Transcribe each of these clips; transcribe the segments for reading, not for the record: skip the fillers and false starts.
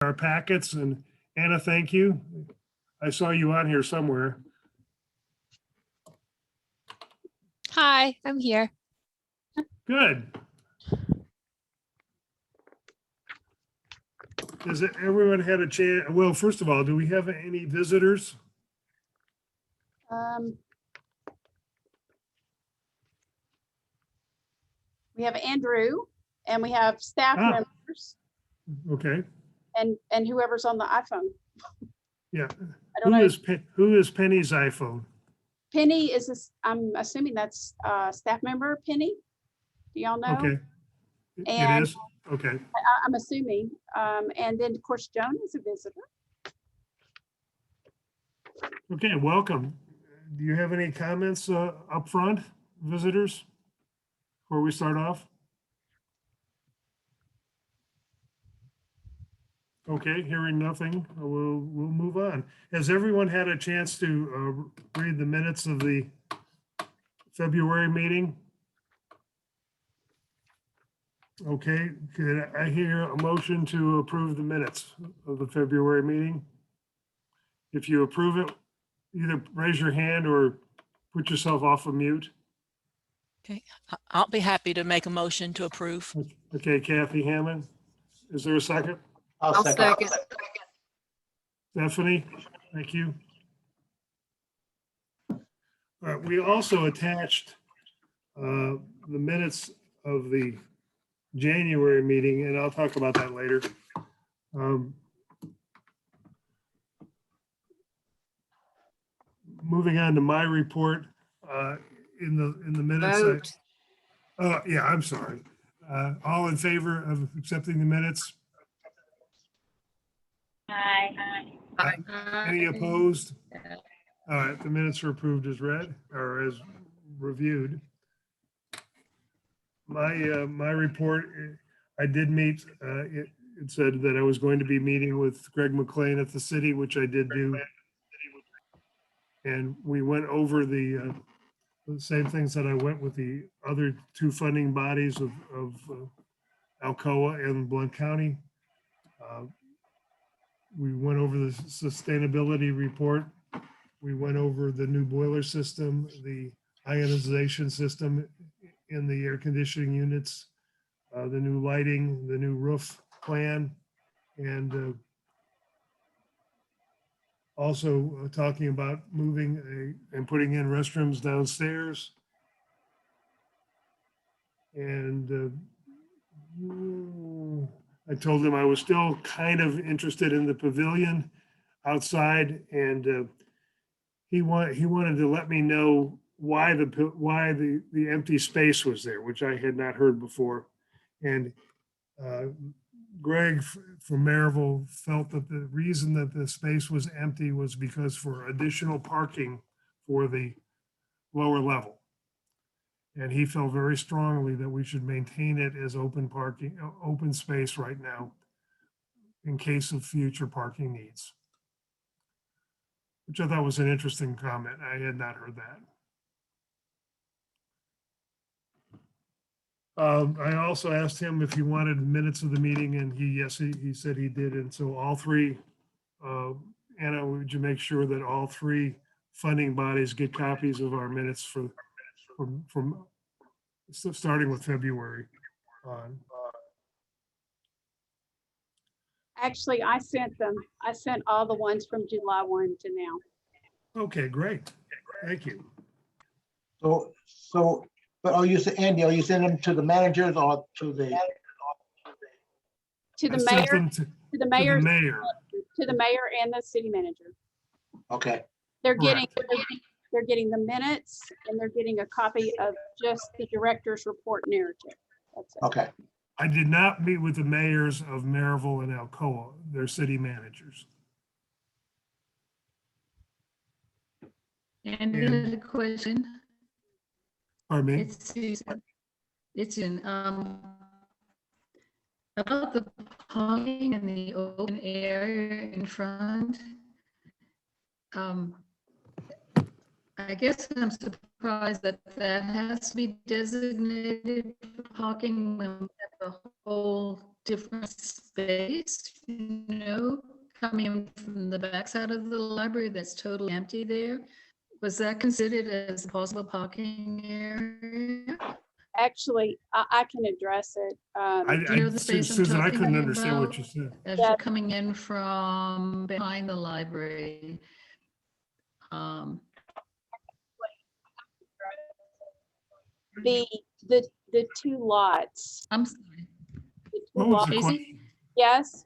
our packets. And Anna, thank you. I saw you on here somewhere. Hi, I'm here. Good. Has everyone had a chance? Well, first of all, do we have any visitors? We have Andrew and we have staff members Okay. and whoever's on the iPhone. Yeah. I don't know. Who is Penny's iPhone? Penny is this, I'm assuming that's staff member Penny. Do y'all know? Okay. And It is? Okay. I'm assuming. And then of course, Joan is a visitor. Okay, welcome. Do you have any comments up front, visitors, before we start off? Okay, hearing nothing, we'll move on. Has everyone had a chance to read the minutes of the February meeting? Okay, could I hear a motion to approve the minutes of the February meeting? If you approve it, either raise your hand or put yourself off of mute. Okay, I'll be happy to make a motion to approve. Okay, Kathy Hammond, is there a second? I'll second. Stephanie, thank you. All right, we also attached the minutes of the January meeting, and I'll talk about that later. Moving on to my report, in the minutes. Yeah, I'm sorry. All in favor of accepting the minutes? Aye. Any opposed? All right, the minutes are approved as read or as reviewed. My report, I did meet, it said that I was going to be meeting with Greg McLean at the city, which I did do. And we went over the same things that I went with the other two funding bodies of Alcoa and Blount County. We went over the sustainability report. We went over the new boiler system, the ionization system in the air conditioning units, the new lighting, the new roof plan, and also talking about moving and putting in restrooms downstairs. And I told him I was still kind of interested in the pavilion outside, and he wanted to let me know why the empty space was there, which I had not heard before. And Greg from Maryville felt that the reason that the space was empty was because for additional parking for the lower level. And he felt very strongly that we should maintain it as open parking, open space right now in case of future parking needs, which I thought was an interesting comment. I had not heard that. I also asked him if he wanted minutes of the meeting, and he said he did. And so all three, Anna, would you make sure that all three funding bodies get copies of our minutes from starting with February on? Actually, I sent them. I sent all the ones from July 1 to now. Okay, great. Thank you. So, but Andy, are you sending them to the managers or to the? To the I sent mayor, them to the mayor, mayor. to the mayor and the city manager. Okay, They're getting the minutes and they're getting a copy of just the director's report narrative. That's it. okay. I did not meet with the mayors of Maryville and Alcoa, their city managers. And And- a question. Pardon me? It's in about the parking in the open area in front. I guess I'm surprised that that has to be designated for parking when we have the whole different space, coming in from the backside of the library that's totally empty there. Was that considered as a possible parking area? Actually, I can address it. Do you know the space I'm Susan, I couldn't talking understand what about? you said. As Yeah. you're coming in from behind the library. The two lots. I'm sorry. the two What was lots- the Casey? question? Yes,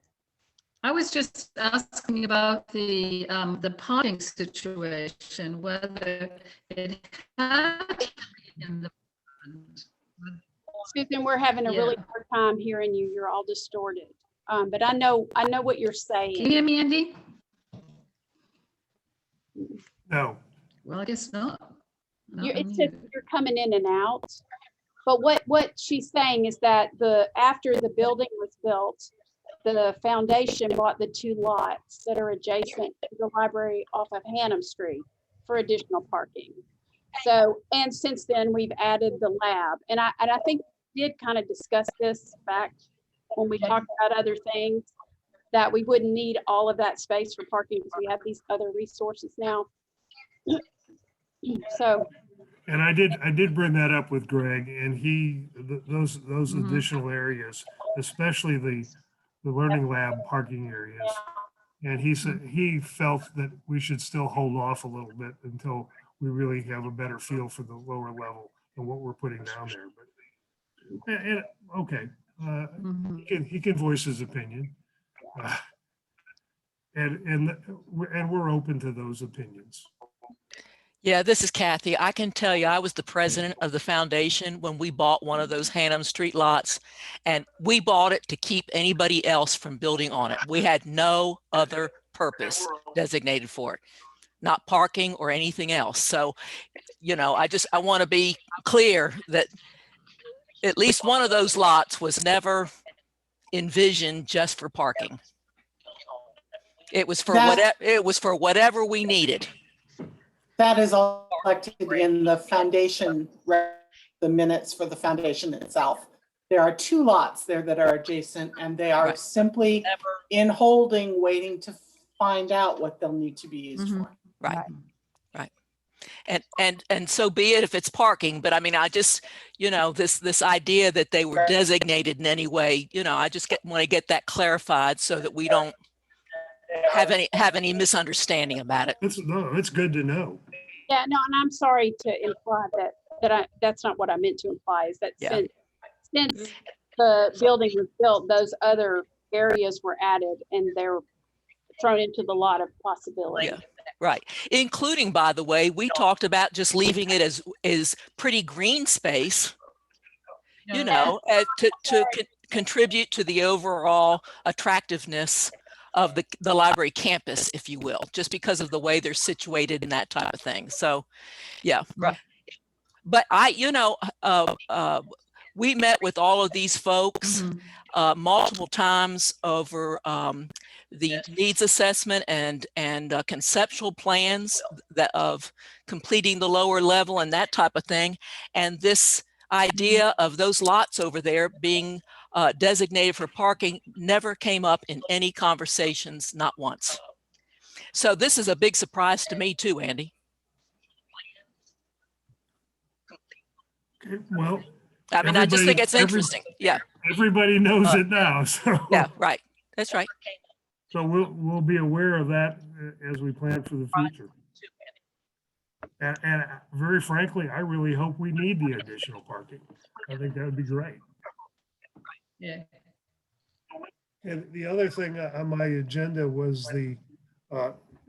I was just asking about the parking situation, whether it had in the front. Susan, we're having a really Yeah. hard time hearing you. You're all distorted. But I know what you're Can you saying. hear me, Andy? No, Well, I guess not. Not It's just unmuted. you're coming in and out. But what she's saying is that after the building was built, the foundation bought the two lots that are adjacent to the library off of Hannum Street for additional parking. So, and since then, we've added the lab. And I think we did kind of discuss this back when we talked about other things, that we wouldn't need all of that space for parking because we have these other resources now. So, and I did bring that up with Greg, and those Mhm. additional areas, especially the learning lab parking areas. And he said, he felt that we should still hold off a little bit until we really have a better feel for the lower level and what we're putting down there. But, okay, Mhm. he can voice his opinion. And we're open to those opinions. Yeah, this is Kathy. I can tell you, I was the president of the foundation when we bought one of those Hannum Street lots, and we bought it to keep anybody else from building on it. We had no other purpose designated for it, not parking or anything else. So, I want to be clear that at least one of those lots was never envisioned just for parking. It was for whatever we needed. That is all reflected in the foundation, the minutes for the foundation itself. There are two lots there that are adjacent, and they are Right. simply in holding, waiting to find out what they'll need to be used Mhm. for. Right. And so be it if it's parking, but I mean, I just, this idea that they were designated in any way, I just want to get that clarified so that we don't have any misunderstanding about it. It's good to know. yeah, no, and I'm sorry to imply that's not what I meant to imply, is that Yeah. since the building was built, those other areas were added and they're thrown into the lot of possibility. Yeah. Right. Including, by the way, we talked about just leaving it as pretty green space, to contribute to the overall attractiveness of the library campus, if you will, just because of the way they're situated and that type of thing. So, yeah. Right. But we met with all of these folks Mhm. multiple times over the needs assessment and conceptual plans of completing the lower level and that type of thing. And this idea of those lots over there being designated for parking never came up in any conversations, not once. So this is a big surprise to me too, Andy. Okay, well, I mean, I just think it's everybody- interesting. Yeah, everybody knows it now, so. yeah, right. That's right. So we'll be aware of that as we plan for the future. And very frankly, I really hope we need the additional parking. I think that would be great. Yeah. And the other thing on my agenda was the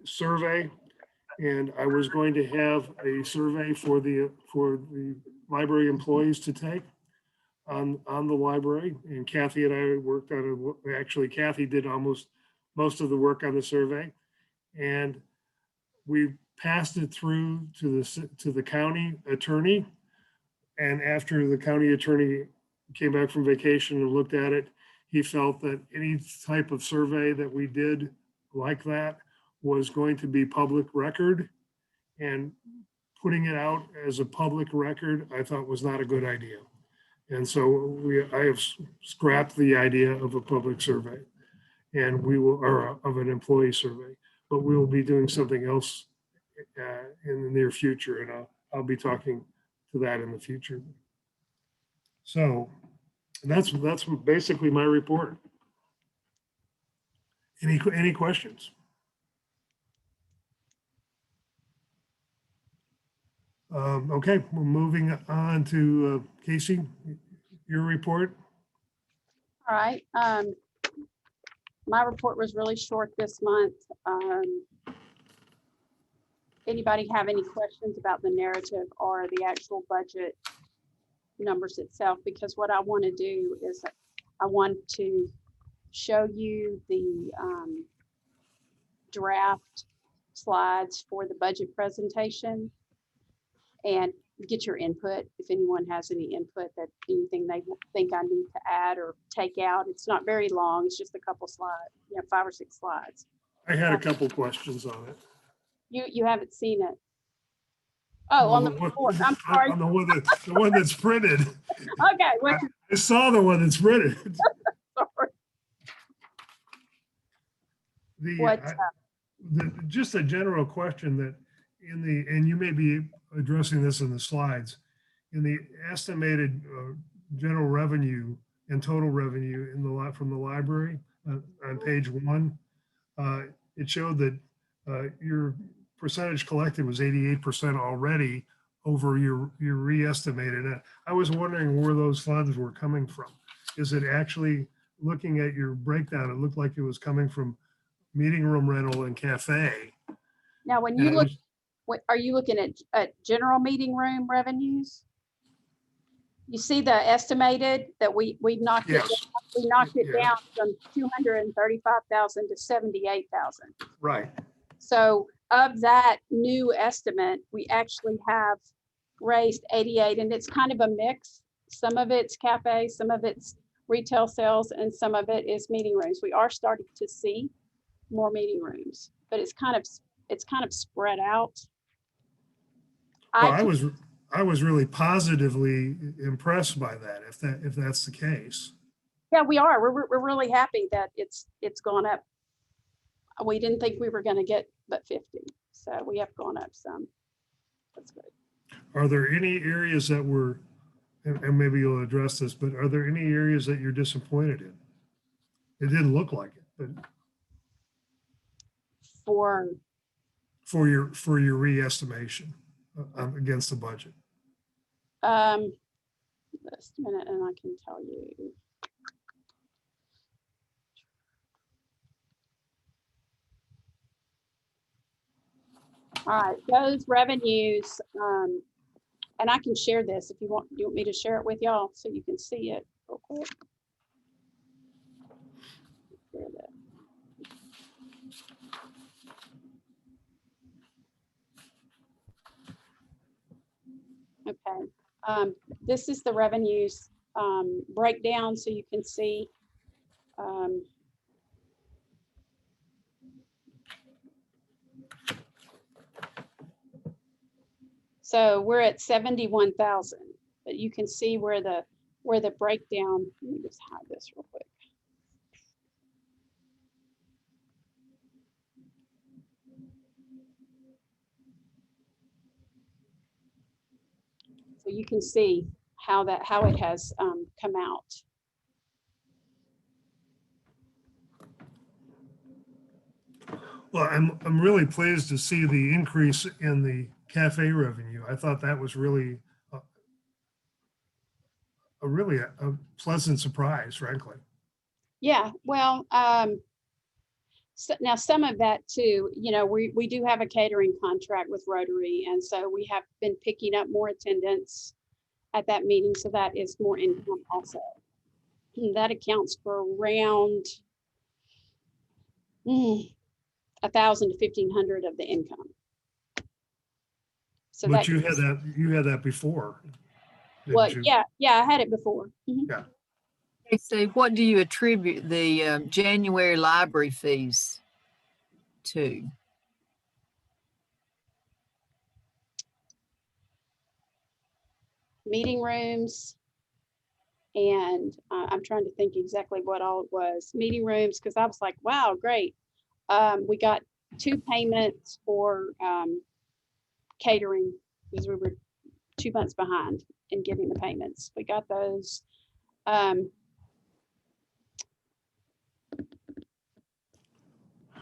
survey. And I was going to have a survey for the library employees to take on the library. And Kathy and I worked on it. Actually, Kathy did almost most of the work on the survey. And we passed it through to the county attorney. And after the county attorney came back from vacation and looked at it, he felt that any type of survey that we did like that was going to be public record, and putting it out as a public record, I thought was not a good idea. And so I have scrapped the idea of a public survey, and we will, or of an employee survey, but we will be doing something else in the near future, and I'll be talking to that in the future. So that's basically my report. Any questions? Okay, we're moving on to Casey, your report. All right. My report was really short this month. Anybody have any questions about the narrative or the actual budget numbers itself? Because what I want to do is I want to show you the draft slides for the budget presentation and get your input. If anyone has any input, that anything they think I need to add or take out. It's not very long. It's just a couple slides, 5 or 6 slides. I had a couple questions on it. You haven't seen it. Oh, on the report. I'm sorry. On the one that's printed. Okay. I saw the one that's printed. Sorry. Just a general question that and you may be addressing this in the slides, in the estimated general revenue and total revenue from the library on page 1, it showed that your percentage collected was 88% already over your re-estimated. I was wondering where those funds were coming from. Is it actually, looking at your breakdown, it looked like it was coming from meeting room rental and cafe. Now, when you look, are you looking at general meeting room revenues? You see the estimated that we knocked it. Yes. We knocked it Yeah. down from 235,000 to 78,000. Right. So of that new estimate, we actually have raised 88, and it's kind of a mix. Some of it's cafe, some of it's retail sales, and some of it is meeting rooms. We are starting to see more meeting rooms, but it's kind of spread out. Well, I was really positively impressed by that, if that's the case. Yeah, we are. We're really happy that it's gone up. We didn't think we were going to get but 50, so we have gone up some. That's good. Are there any areas that were, and maybe you'll address this, but are there any areas that you're disappointed in? It didn't look like it, but for your re-estimation against the budget. Just a minute, and I can tell you. All right, those revenues, and I can share this if you want. You want me to share it with y'all so you can see it real quick? Share that. Okay, this is the revenues breakdown, so you can see. So we're at 71,000, but you can see where the breakdown. Let me just hide this real quick. So you can see how it has come out. Well, I'm really pleased to see the increase in the cafe revenue. I thought that was really a pleasant surprise, frankly. Yeah, well, so now some of that too, we do have a catering contract with Rotary, and so we have been picking up more attendance at that meeting, so that is more income also. And that accounts for around 1,000 to 1,500 of the income. So But that you had that before. didn't well, you? yeah, I had it before. Mhm. Yeah. Hey, Steve, what do you attribute the January library fees to? Meeting rooms, And I'm trying to think exactly what all it was. Meeting rooms, because I was like, wow, great. We got 2 payments for catering because we were 2 months behind in giving the payments. We got those.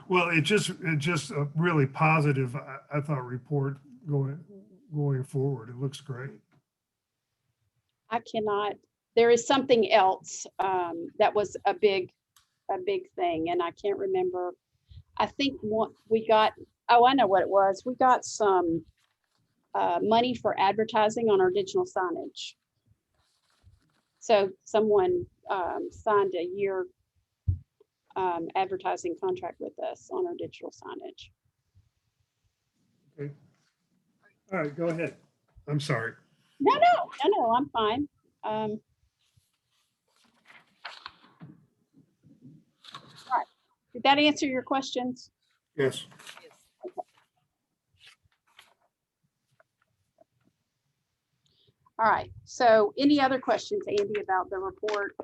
Well, it just a really positive, I thought, report going forward. It looks great. I cannot, there is something else that was a big thing, and I can't remember. I think what we got, oh, I know what it was. We got some money for advertising on our digital signage. So someone signed a year advertising contract with us on our digital signage. Okay. All right, go ahead. I'm sorry. No, I'm fine. All right. Did that answer your questions? Yes. All right. So any other questions, Andy, about the report?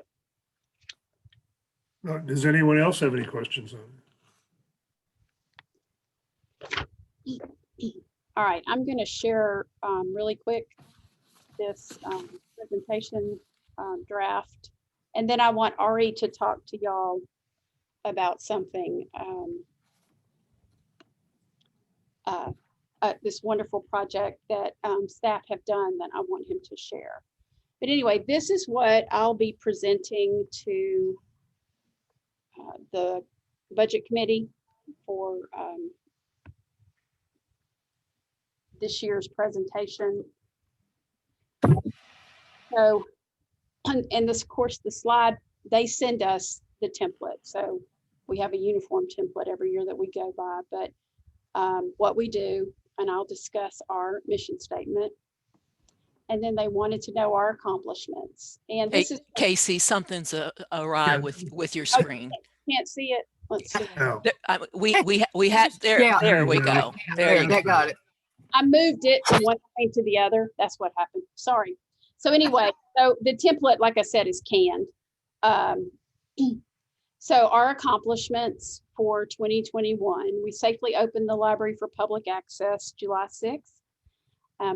No, does anyone else have any questions on it? All right, I'm going to share really quick this presentation draft, and then I want Ari to talk to y'all about something, this wonderful project that staff have done that I want him to share. But anyway, this is what I'll be presenting to the budget committee for this year's presentation. So, and this, of course, the slide, they send us the template. So we have a uniform template every year that we go by, but what we do, and I'll discuss our mission statement. And then they wanted to know our accomplishments. And Hey, this is, Casey, something's awry Yeah. with your screen. can't see it. Let's see. No. We had, Yeah. there we go. There you go. That got it. I moved it from one thing to the other. That's what happened. Sorry. So anyway, so the template, like I said, is canned. So our accomplishments for 2021, we safely opened the library for public access July 6th.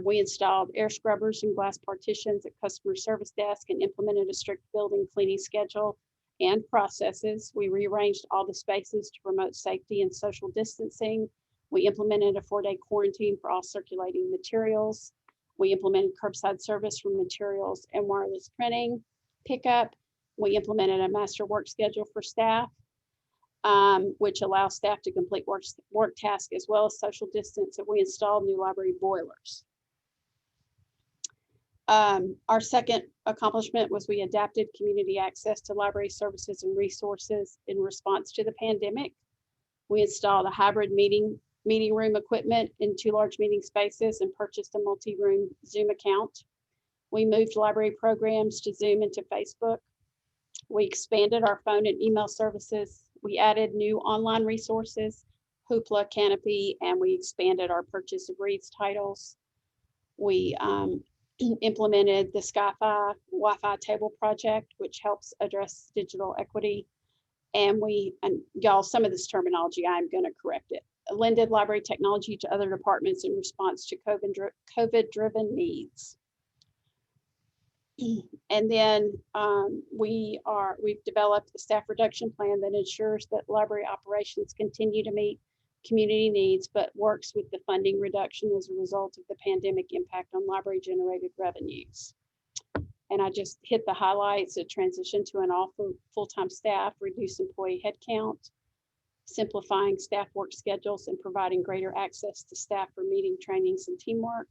We installed air scrubbers and glass partitions at customer service desk and implemented a strict building cleaning schedule and processes. We rearranged all the spaces to promote safety and social distancing. We implemented a 4-day quarantine for all circulating materials. We implemented curbside service for materials and wireless printing pickup. We implemented a master work schedule for staff, which allows staff to complete work tasks as well as social distance. And we installed new library boilers. Our second accomplishment was we adapted community access to library services and resources in response to the pandemic. We installed a hybrid meeting room equipment in 2 large meeting spaces and purchased a multi-room Zoom account. We moved library programs to Zoom and to Facebook. We expanded our phone and email services. We added new online resources, Hoopla, Canopy, and we expanded our purchase of Reads titles. We implemented the Sky-Fi Wi-Fi table project, which helps address digital equity. And y'all, some of this terminology, I'm going to correct it. Lended library technology to other departments in response to COVID-driven needs. And then we've developed a staff reduction plan that ensures that library operations continue to meet community needs, but works with the funding reduction as a result of the pandemic impact on library generated revenues. And I just hit the highlights: a transition to an all full-time staff, reduce employee headcount, simplifying staff work schedules, and providing greater access to staff for meeting, trainings, and teamwork.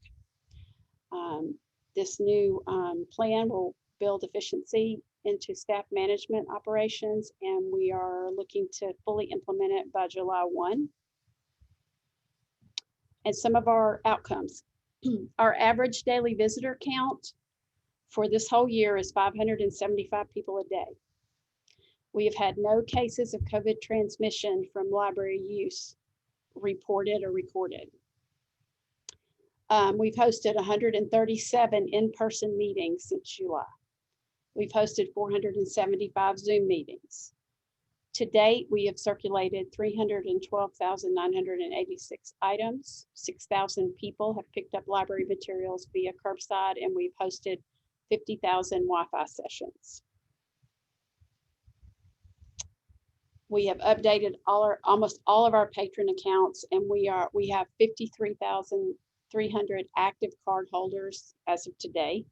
This new plan will build efficiency into staff management operations, and we are looking to fully implement it by July 1. And some of our outcomes. Our average daily visitor count for this whole year is 575 people a day. We have had no cases of COVID transmission from library use reported or recorded. We've hosted 137 in-person meetings since July. We've hosted 475 Zoom meetings. To date, we have circulated 312,986 items. 6,000 people have picked up library materials via curbside, and we've hosted 50,000 Wi-Fi sessions. We have updated almost all of our patron accounts, and we have 53,300 active card holders as of today.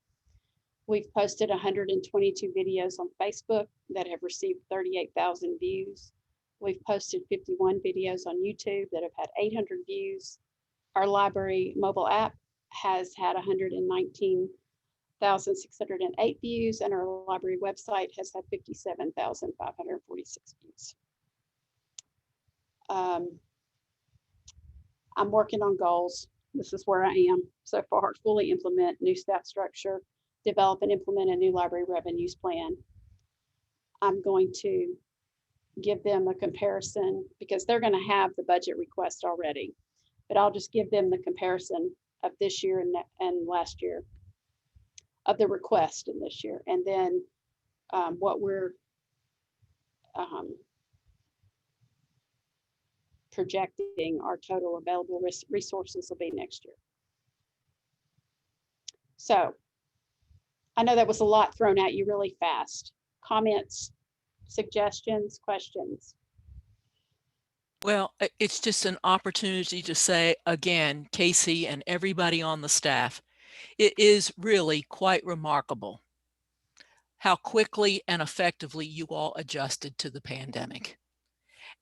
We've posted 122 videos on Facebook that have received 38,000 views. We've posted 51 videos on YouTube that have had 800 views. Our library mobile app has had 119,608 views, and our library website has had 57,546 views. I'm working on goals. This is where I am so far. Fully implement new staff structure, develop and implement a new library revenues plan. I'm going to give them a comparison because they're going to have the budget request already, but I'll just give them the comparison of this year and last year, of the request in this year, and then what we're projecting our total available resources will be next year. So I know that was a lot thrown at you really fast. Comments, suggestions, questions? Well, it's just an opportunity to say again, Casey and everybody on the staff, it is really quite remarkable how quickly and effectively you all adjusted to the pandemic.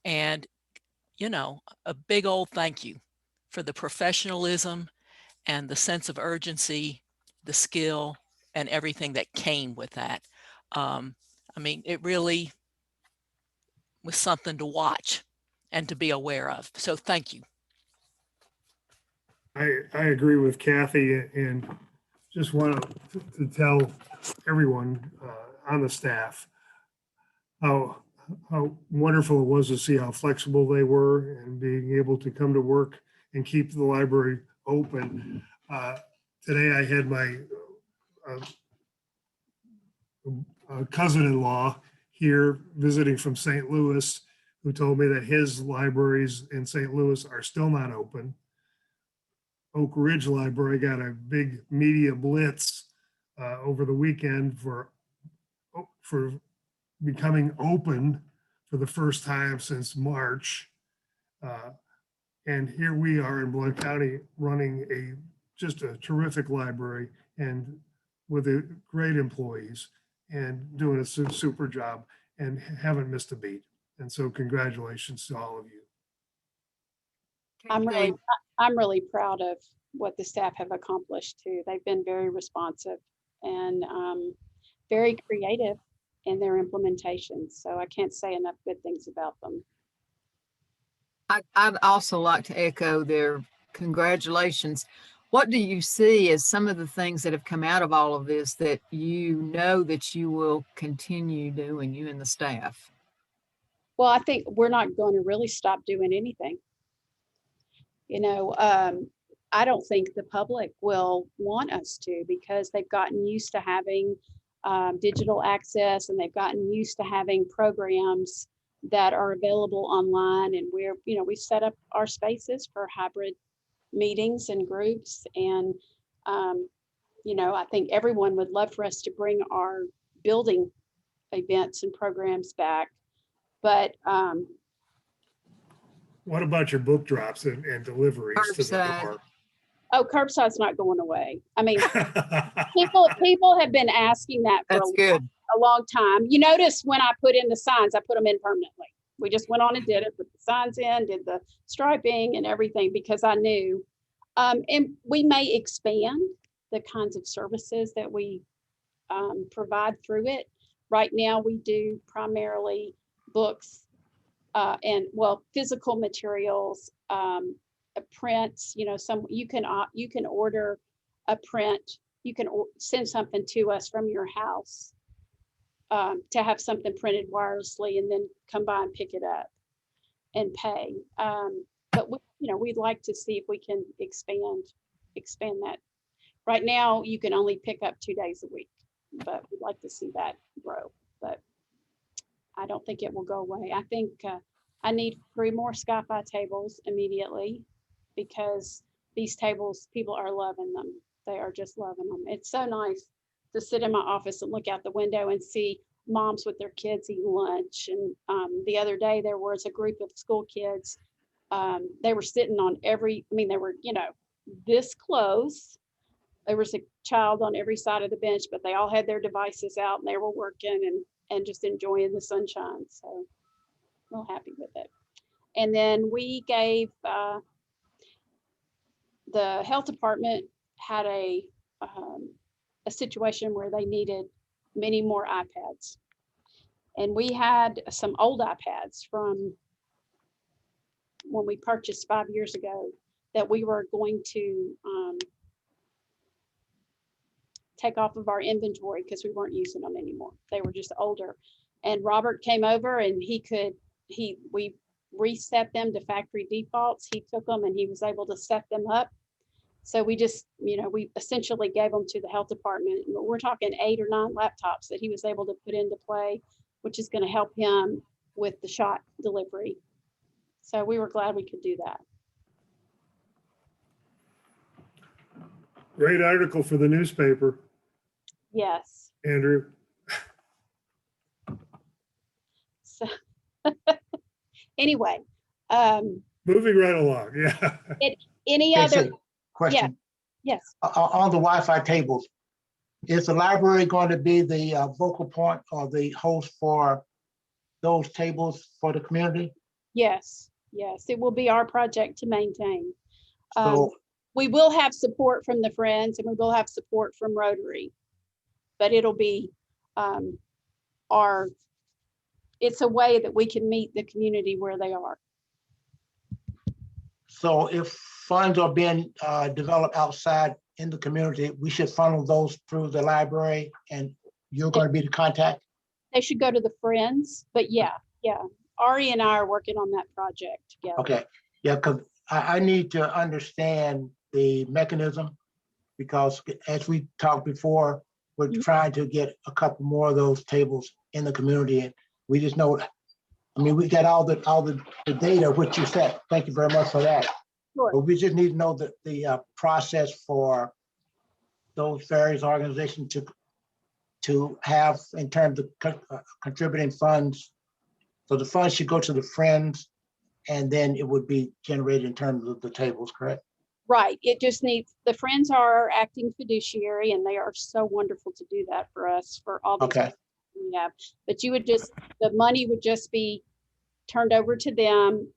And, you know, a big old thank you for the professionalism and the sense of urgency, the skill, and everything that came with that. I mean, it really was something to watch and to be aware of. So thank you. I agree with Kathy, and just want to tell everyone on the staff how wonderful it was to see how flexible they were and being able to come to work and keep the library open. Today I had my cousin-in-law here visiting from St. Louis, who told me that his libraries in St. Louis are still not open. Oak Ridge Library got a big media blitz over the weekend for becoming open for the first time since March. And here we are in Blount County running just a terrific library and with great employees and doing a super job and haven't missed a beat. And so congratulations to all of you. I'm really proud of what the staff have accomplished too. They've been very responsive and very creative in their implementation. So I can't say enough good things about them. I'd also like to echo their congratulations. What do you see as some of the things that have come out of all of this that you know that you will continue doing, you and the staff? Well, I think we're not going to really stop doing anything. You know, I don't think the public will want us to, because they've gotten used to having digital access, and they've gotten used to having programs that are available online. And we set up our spaces for hybrid meetings and groups. And, I think everyone would love for us to bring our building events and programs back. But what about your book drops and deliveries to the Curbside. door? Oh, curbside's not going away. I mean, people have been asking that for That's good. a long time. You notice when I put in the signs, I put them in permanently. We just went on and did it, put the signs in, did the striping and everything, because I knew. And we may expand the kinds of services that we provide through it. Right now, we do primarily books and physical materials, prints. You can order a print. You can send something to us from your house to have something printed wirelessly, and then come by and pick it up and pay. But we'd like to see if we can expand that. Right now, you can only pick up 2 days a week. but we'd like to see that grow. But I don't think it will go away. I think I need 3 more Sky-Fi tables immediately because these tables, people are loving them. They are just loving them. It's so nice to sit in my office and look out the window and see moms with their kids eating lunch. And the other day there was a group of school kids. They were sitting on they were, this close. There was a child on every side of the bench, but they all had their devices out and they were working and just enjoying the sunshine. So real happy with it. And then we gave the health department had a situation where they needed many more iPads. And we had some old iPads from when we purchased 5 years ago that we were going to take off of our inventory because we weren't using them anymore. They were just older. And Robert came over and we reset them to factory defaults. He took them and he was able to set them up. So we just, we essentially gave them to the health department. We're talking 8 or 9 laptops that he was able to put into play, which is going to help him with the shot delivery. So we were glad we could do that. Great article for the newspaper, Yes. Andrew. So anyway, Moving right along, yeah. any other? Basic question. Yes. On the Wi-Fi tables, is the library going to be the focal point or the host for those tables for the community? Yes. Yes. It will be our project to maintain. So We will have support from the Friends and we will have support from Rotary, but it'll be it's a way that we can meet the community where they are. So if funds are being developed outside in the community, we should funnel those through the library and you're going to be the contact? They should go to the Friends, but yeah. Ari and I are working on that project together. Okay, yeah, because I need to understand the mechanism because as we talked before, we're trying to get a couple more of those tables in the community. And we just know, we got all the data, which you said. Thank you very much for that. Sure. But we just need to know the process for those various organizations to have in terms of contributing funds. So the funds should go to the Friends and then it would be generated in terms of the tables, correct? Right. It just needs, the Friends are our acting fiduciary and they are so wonderful to do that for us for all the Okay. we have. But the money would just be turned over to them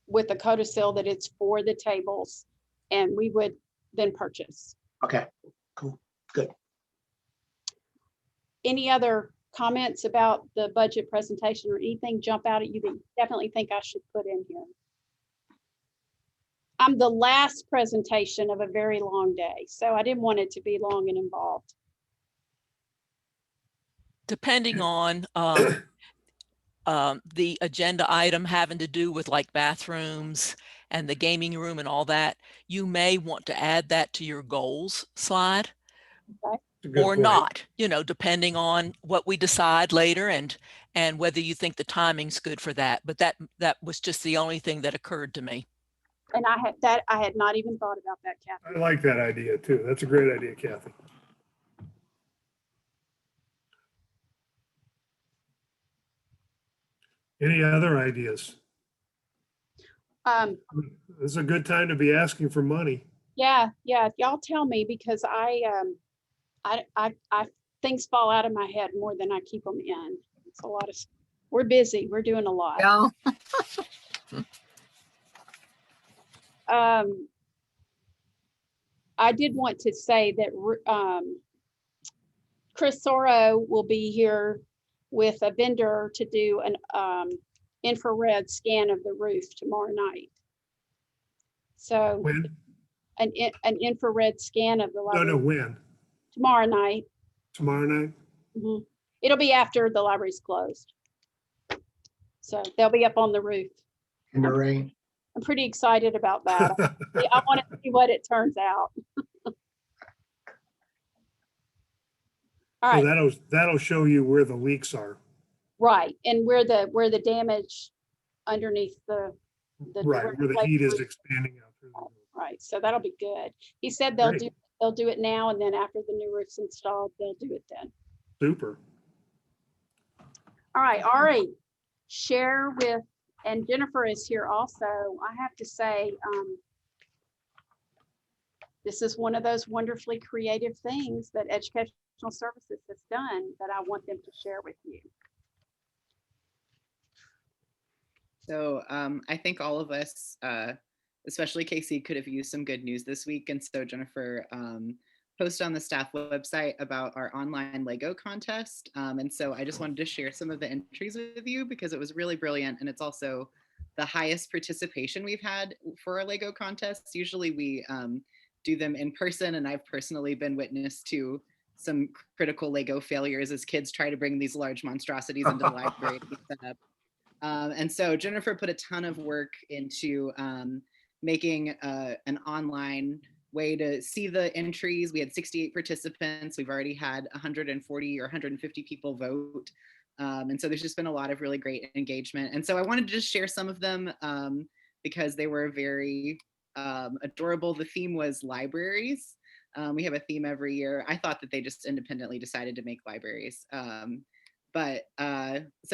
with a codicil that it's for the tables and we would then purchase. Okay, cool, good. Any other comments about the budget presentation or anything jump out at you that you definitely think I should put in here? I'm the last presentation of a very long day, so I didn't want it to be long and involved. Depending on the agenda item having to do with like bathrooms and the gaming room and all that, you may want to add that to your goals slide. Okay. Or not, depending on what we decide later and whether you think the timing's good for that. But that was just the only thing that occurred to me. And I had not even thought about that, Kathy. I like that idea too. That's a great idea, Kathy. Any other ideas? This is a good time to be asking for money. Yeah, y'all tell me because I things fall out of my head more than I keep them in. It's a lot of, we're busy, we're doing a lot. Yeah. I did want to say that Chris Soro will be here with a vendor to do an infrared scan of the roof tomorrow night. So When? an infrared scan of the library. No, when? Tomorrow night. Tomorrow night? Mm-hmm. It'll be after the library's closed. So they'll be up on the roof. In the rain. I'm pretty excited about that. I want to see what it turns out. All So right, that'll show you where the leaks are. right, and where the damage underneath the Right, where the heat is plate- expanding out through the roof. Right, so that'll be good. He said Great. they'll do it now, and then after the new roof's installed, they'll do it then. Super. All right, Ari, share with, and Jennifer is here also. I have to say, this is one of those wonderfully creative things that Educational Services has done that I want them to share with you. So I think all of us, especially Casey, could have used some good news this week. And so Jennifer posted on the staff website about our online Lego contest. And so I just wanted to share some of the entries with you because it was really brilliant. And it's also the highest participation we've had for our Lego contests. Usually we do them in person, and I've personally been witness to some critical Lego failures as kids try to bring these large monstrosities into the library to be set up. And so Jennifer put a ton of work into making an online way to see the entries. We had 68 participants. We've already had 140 or 150 people vote. And so there's just been a lot of really great engagement. And so I wanted to just share some of them because they were very adorable. The theme was libraries. We have a theme every year. I thought that they just independently decided to make libraries. So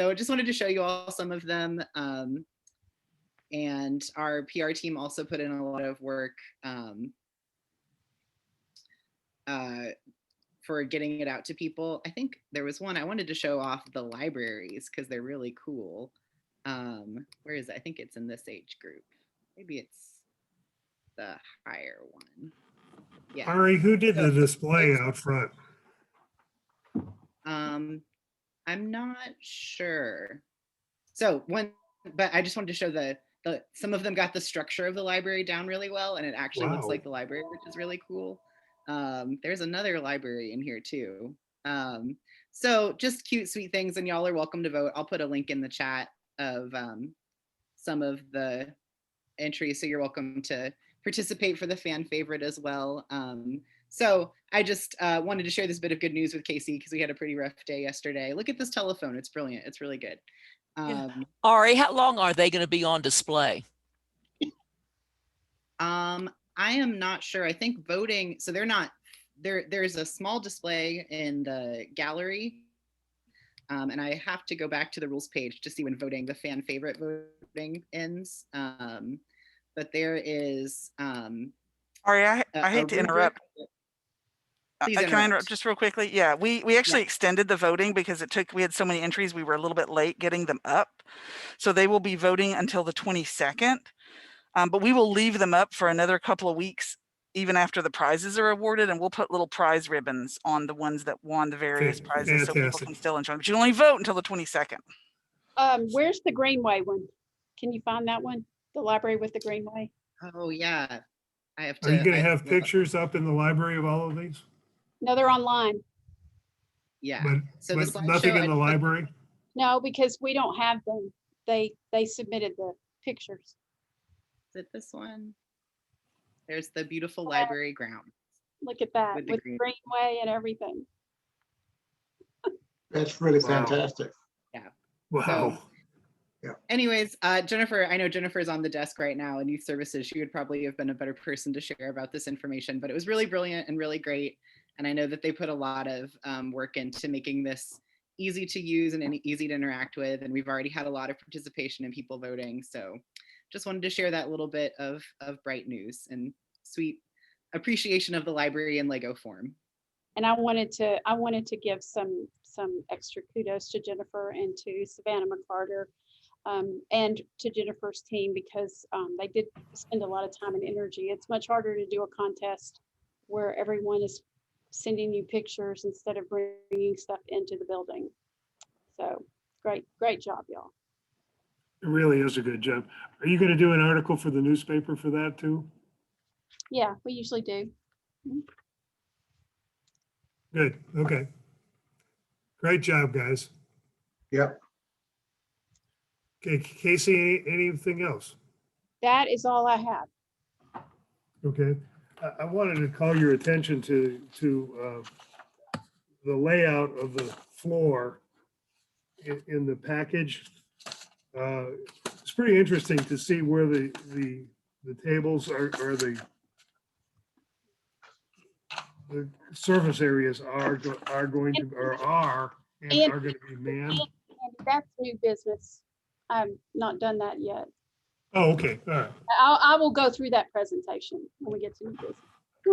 I just wanted to show you all some of them. And our PR team also put in a lot of work for getting it out to people. I think there was one I wanted to show off the libraries because they're really cool. Where is it? I think it's in this age group. Maybe it's the higher one. Yeah. Ari, who did the display out front? I'm not sure. So but I just wanted to show some of them got the structure of the library down really well, and it actually looks Wow. like the library, which is really cool. There's another library in here too. So just cute, sweet things, and y'all are welcome to vote. I'll put a link in the chat of some of the entries, so you're welcome to participate for the fan favorite as well. So I just wanted to share this bit of good news with Casey because we had a pretty rough day yesterday. Look at this telephone. It's brilliant. It's really good. Ari, how long are they going to be on display? I am not sure. I think voting, so they're not, there's a small display in the gallery. And I have to go back to the rules page to see when the fan favorite voting ends. But there is. Ari, I hate to interrupt. Can I interrupt just real quickly? Yeah, we actually extended the voting because we had so many entries, we were a little bit late getting them up. So they will be voting until the 22nd, but we will leave them up for another couple of weeks, even after the prizes are awarded, and we'll put little prize ribbons on the ones that won the various prizes so people can still enjoy them. But you only vote until the 22nd. Where's the Greenway one? Can you find that one? The library with the Greenway? Oh yeah, I have to. Are you going to have pictures up in the library of all of these? No, they're online. Yeah. But nothing in the library? No, because we don't have them. They submitted the pictures. Is it this one? There's the beautiful library ground. Look at that, With with the Greenway and everything. That's really Wow. fantastic. Yeah. Wow. Anyways, Jennifer, I know Jennifer's on the desk right now in youth services. She would probably have been a better person to share about this information, but it was really brilliant and really great. And I know that they put a lot of work into making this easy to use and easy to interact with. And we've already had a lot of participation and people voting. So just wanted to share that little bit of bright news and sweet appreciation of the library in Lego form. And I wanted to give some extra kudos to Jennifer and to Savannah McCarter and to Jennifer's team because they did spend a lot of time and energy. It's much harder to do a contest where everyone is sending you pictures instead of bringing stuff into the building. So great job, y'all. It really is a good job. Are you going to do an article for the newspaper for that too? Yeah, we usually do. Good. Okay. Great job, guys. Yep. Okay, Casey, anything else? That is all I have. Okay. I wanted to call your attention to the layout of the floor in the package. It's pretty interesting to see where the tables are the surface areas are going to are going to be manned. And that's new business. I've not done that yet. Oh, okay. All right. I will go through that presentation when we get to new business.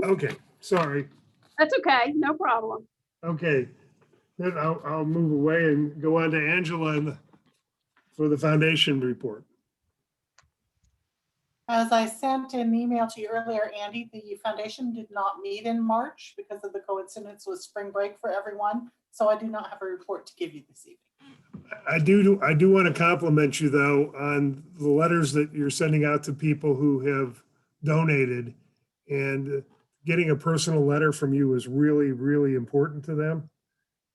Okay. Sorry. That's okay, no problem. Okay. Then I'll move away and go on to Angela for the foundation report. As I sent an email to you earlier, Andy, the foundation did not meet in March because of the coincidence with spring break for everyone. So I do not have a report to give you this evening. I do want to compliment you though on the letters that you're sending out to people who have donated, and getting a personal letter from you is really, really important to them.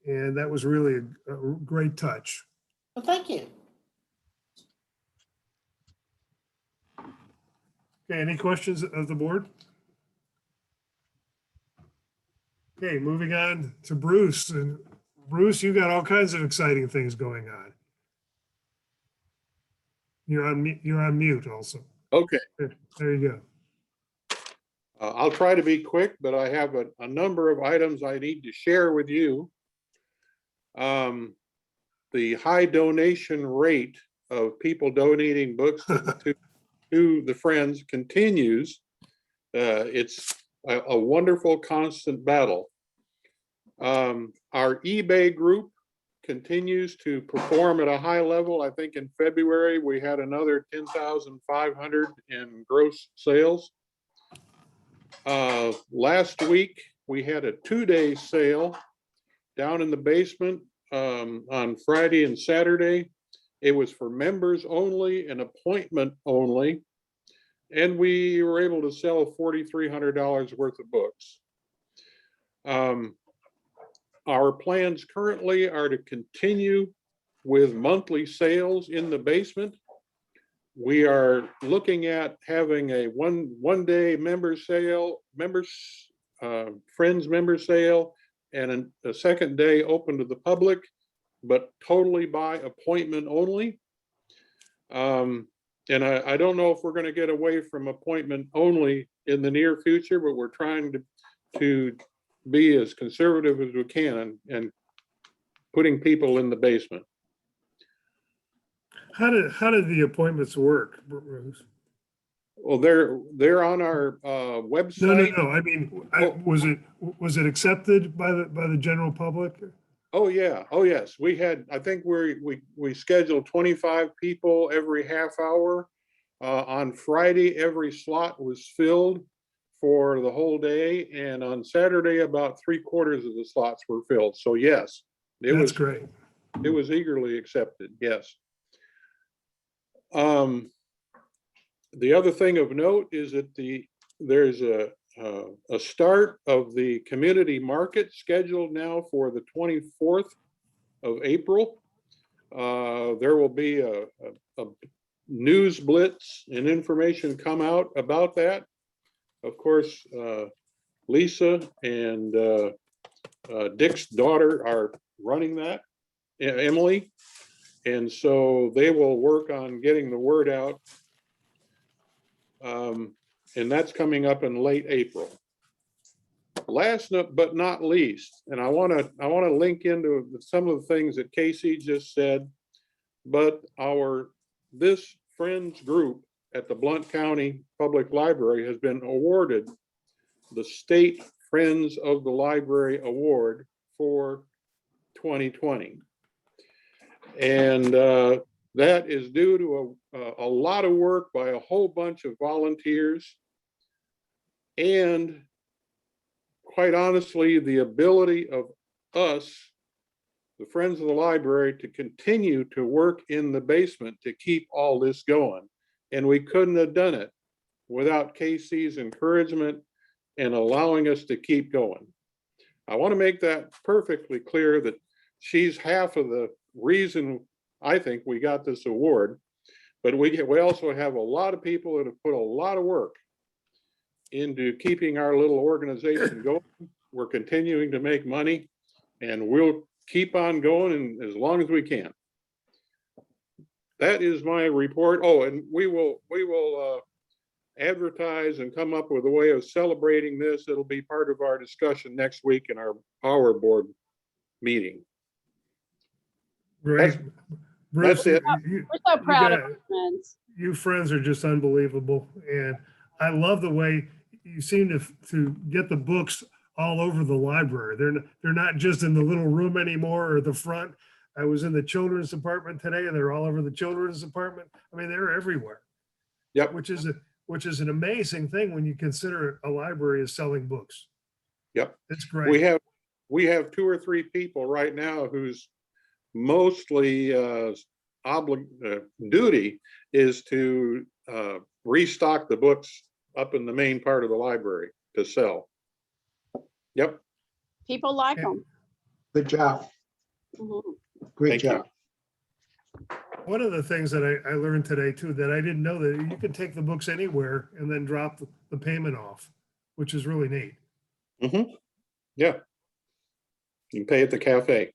And that was really a great touch. Well, thank you. Okay, any questions of the board? Okay, moving on to Bruce. And Bruce, you got all kinds of exciting things going on. You're on mute also. Okay, There you go. I'll try to be quick, but I have a number of items I need to share with you. The high donation rate of people donating books to the Friends continues. It's a wonderful constant battle. Our eBay group continues to perform at a high level. I think in February, we had another 10,500 in gross sales. Last week, we had a 2-day sale down in the basement on Friday and Saturday. It was for members only and appointment only. And we were able to sell $4,300 worth of books. Our plans currently are to continue with monthly sales in the basement. We are looking at having a one day member sale, Friends member sale, and a second day open to the public, but totally by appointment only. And I don't know if we're going to get away from appointment only in the near future, but we're trying to be as conservative as we can and putting people in the basement. How did the appointments work, Bruce? Well, they're on our website. No. I mean, was it accepted by the general public? Oh yeah. Oh yes. We had. I think we scheduled 25 people every half hour. On Friday, every slot was filled for the whole day, and on Saturday, about 3/4 of the slots were filled. So yes, That's great. It was eagerly accepted. Yes. The other thing of note is that there's a start of the community market scheduled now for the 24th of April. There will be a news blitz and information come out about that. Of course, Lisa and Dick's daughter are running that, Emily. And so they will work on getting the word out. And that's coming up in late April. Last but not least, and I want to link into some of the things that Casey just said, but this Friends group at the Blount County Public Library has been awarded the State Friends of the Library Award for 2020. And that is due to a lot of work by a whole bunch of volunteers, and quite honestly, the ability of us, the Friends of the Library, to continue to work in the basement to keep all this going. And we couldn't have done it without Casey's encouragement and allowing us to keep going. I want to make that perfectly clear that she's half of the reason I think we got this award, but we also have a lot of people that have put a lot of work into keeping our little organization going. We're continuing to make money, and we'll keep on going and as long as we can. That is my report. Oh, and we will advertise and come up with a way of celebrating this. It'll be part of our discussion next week in our board meeting. Great. Bruce, That's it. you- We're so proud of got- our friends. you friends are just unbelievable. And I love the way you seem to get the books all over the library. They're not just in the little room anymore or the front. I was in the children's department today and they're all over the children's department. I mean, they're everywhere. Yep. Which is an amazing thing when you consider a library is selling books. Yep. It's great. We have 2 or 3 people right now whose mostly duty is to restock the books up in the main part of the library to sell. Yep. People like Yeah. them. Good job. Great Thank you. job. One of the things that I learned today too, that I didn't know, that you can take the books anywhere and then drop the payment off, which is really neat. Mm-hmm. Yeah. You can pay at the cafe.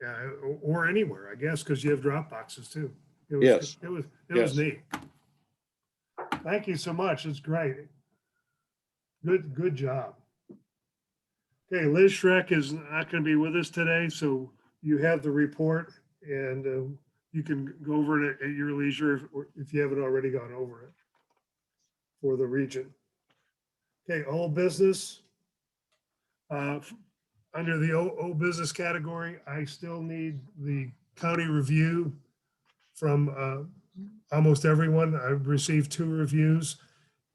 Yeah, or anywhere, I guess, because you have drop boxes too. It was- Yes. It was Yes. neat. Thank you so much. It's great. Good job. Okay, Liz Schreck is not going to be with us today, so you have the report and you can go over it at your leisure if you haven't already gone over it for the region. Okay, old business. Under the old business category, I still need the county review from almost everyone. I've received 2 reviews.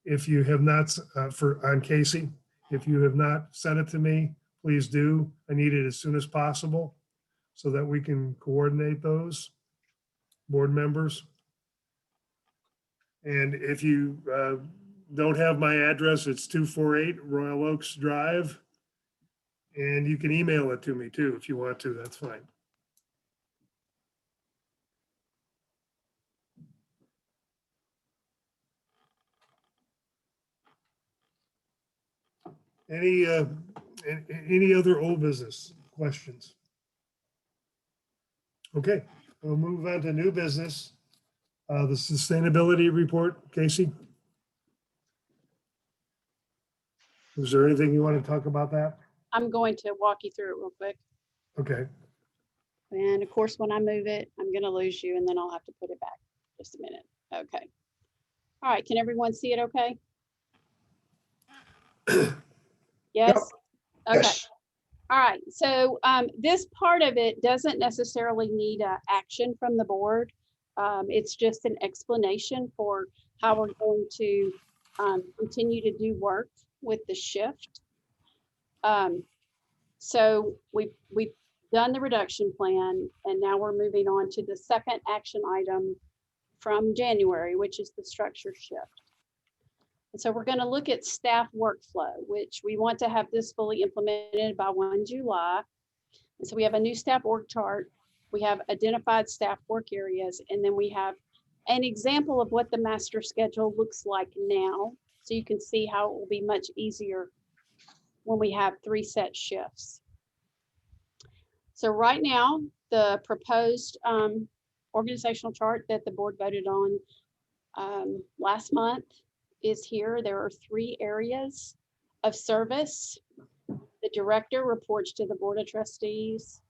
If you have not, on Casey, if you have not sent it to me, please do. I need it as soon as possible so that we can coordinate those board members. And if you don't have my address, it's 248 Royal Oaks Drive. And you can email it to me too, if you want to, that's fine. Any other old business questions? Okay, we'll move on to new business. The sustainability report, Casey? Is there anything you want to talk about that? I'm going to walk you through it real quick. Okay, And of course, when I move it, I'm going to lose you and then I'll have to put it back. Just a minute. Okay. All right. Can everyone see it okay? Yes? Okay. Yes. All right. So this part of it doesn't necessarily need action from the board. It's just an explanation for how we're going to continue to do work with the shift. So we've done the reduction plan, and now we're moving on to the second action item from January, which is the structure shift. And so we're going to look at staff workflow, which we want to have this fully implemented by 1 July. And so we have a new staff org chart. We have identified staff work areas, and then we have an example of what the master schedule looks like now. So you can see how it will be much easier when we have 3 set shifts. So right now, the proposed organizational chart that the board voted on last month is here. There are 3 areas of service. The director reports to the board of trustees.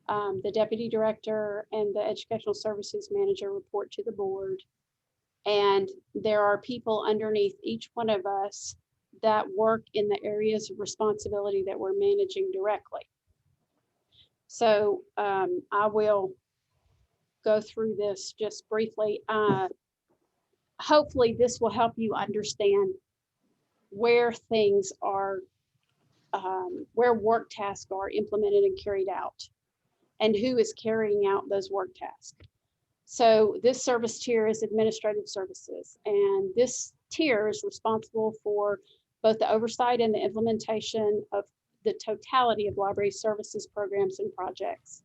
The deputy director and the educational services manager report to the board. And there are people underneath each one of us that work in the areas of responsibility that we're managing directly. So I will go through this just briefly. Hopefully this will help you understand where things are, where work tasks are implemented and carried out, and who is carrying out those work tasks. So this service tier is administrative services, and this tier is responsible for both the oversight and the implementation of the totality of library services, programs, and projects,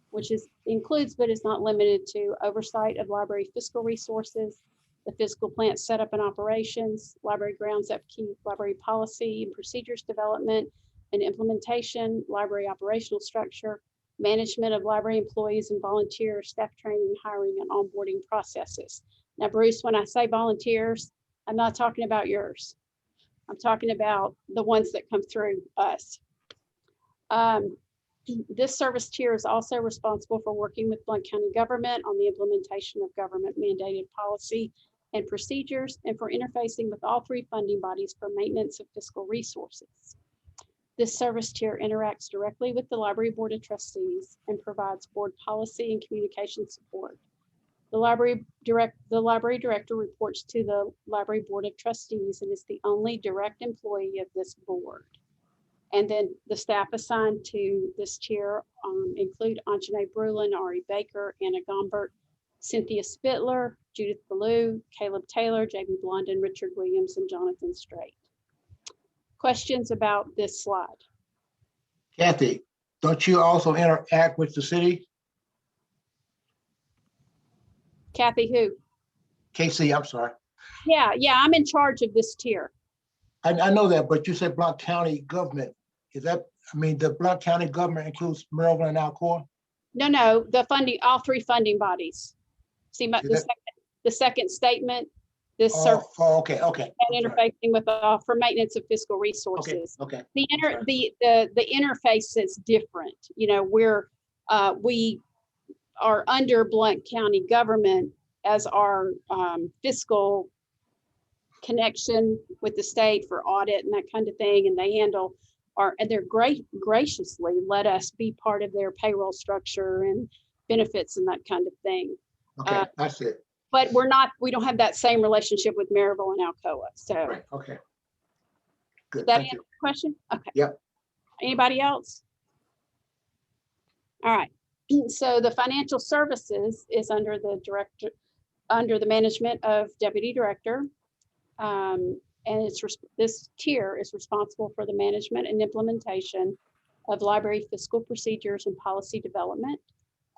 which includes but is not limited to oversight of library fiscal resources, the physical plant setup and operations, library grounds upkeep, library policy and procedures development, and implementation, library operational structure, management of library employees and volunteers, staff training, hiring, and onboarding processes. Now, Bruce, when I say volunteers, I'm not talking about yours. I'm talking about the ones that come through us. This service tier is also responsible for working with Blount County government on the implementation of government mandated policy and procedures, and for interfacing with all three funding bodies for maintenance of fiscal resources. This service tier interacts directly with the Library Board of Trustees and provides board policy and communication support. The library director reports to the Library Board of Trustees and is the only direct employee of this board. And then the staff assigned to this tier include Anjanae Brulin, Ari Baker, Anna Gombert, Cynthia Spittler, Judith Ballou, Caleb Taylor, J.B. Blunden, Richard Williams, and Jonathan Strait. Questions about this slide? Kathy, don't you also interact with the city? Kathy, who? KC, I'm sorry. Yeah, I'm in charge of this tier. I know that, but you said Blount County government. Is that, I mean, the Blount County government includes Maryville and Alcoa? No, the funding, all three funding bodies. See the second statement, this service. Okay. And interfacing with for maintenance of fiscal resources. Okay. The interface is different. You know, we are under Blount County government as our fiscal connection with the state for audit and that kind of thing, and they handle and they're graciously let us be part of their payroll structure and benefits and that kind of thing. Okay, that's it. But we don't have that same relationship with Maryville and Alcoa. So Right. Okay. Good. That Thank answer you. the question? Okay. Yep. Anybody else? All right. So the financial services is under the management of deputy director. And this tier is responsible for the management and implementation of library fiscal procedures and policy development,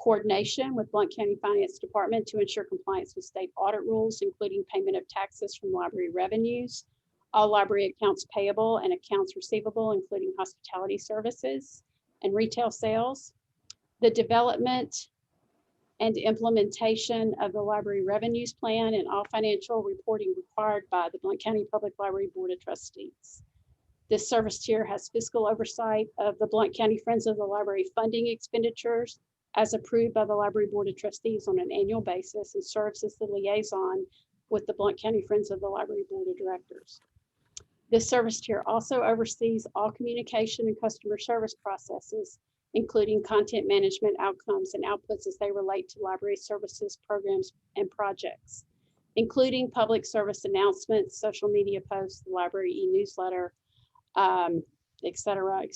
coordination with Blount County Finance Department to ensure compliance with state audit rules, including payment of taxes from library revenues, all library accounts payable and accounts receivable, including hospitality services and retail sales, the development and implementation of the library revenues plan and all financial reporting required by the Blount County Public Library Board of Trustees. This service tier has fiscal oversight of the Blount County Friends of the Library funding expenditures as approved by the Library Board of Trustees on an annual basis and serves as the liaison with the Blount County Friends of the Library Board of Directors. This service tier also oversees all communication and customer service processes, including content management outcomes and outputs as they relate to library services, programs, and projects, including public service announcements, social media posts, the library e-newsletter, et cetera,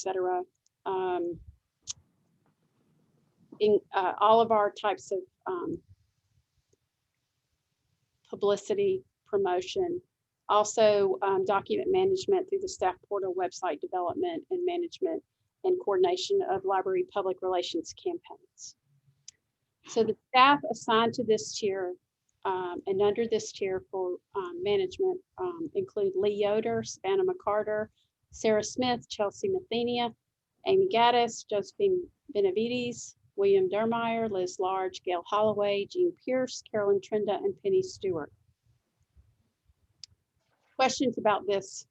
in all of our types of publicity, promotion, also document management through the staff portal, website development and management, and coordination of library public relations campaigns. So the staff assigned to this tier and under this tier for management include Lee Yoder, Savannah McCarter, Sarah Smith, Chelsea Mathenia, Amy Gaddis, Josephine Benavides, William Dermeyer, Liz Large, Gail Holloway, Jean Pierce, Carolyn Trinda, and Penny Stewart. Questions about this?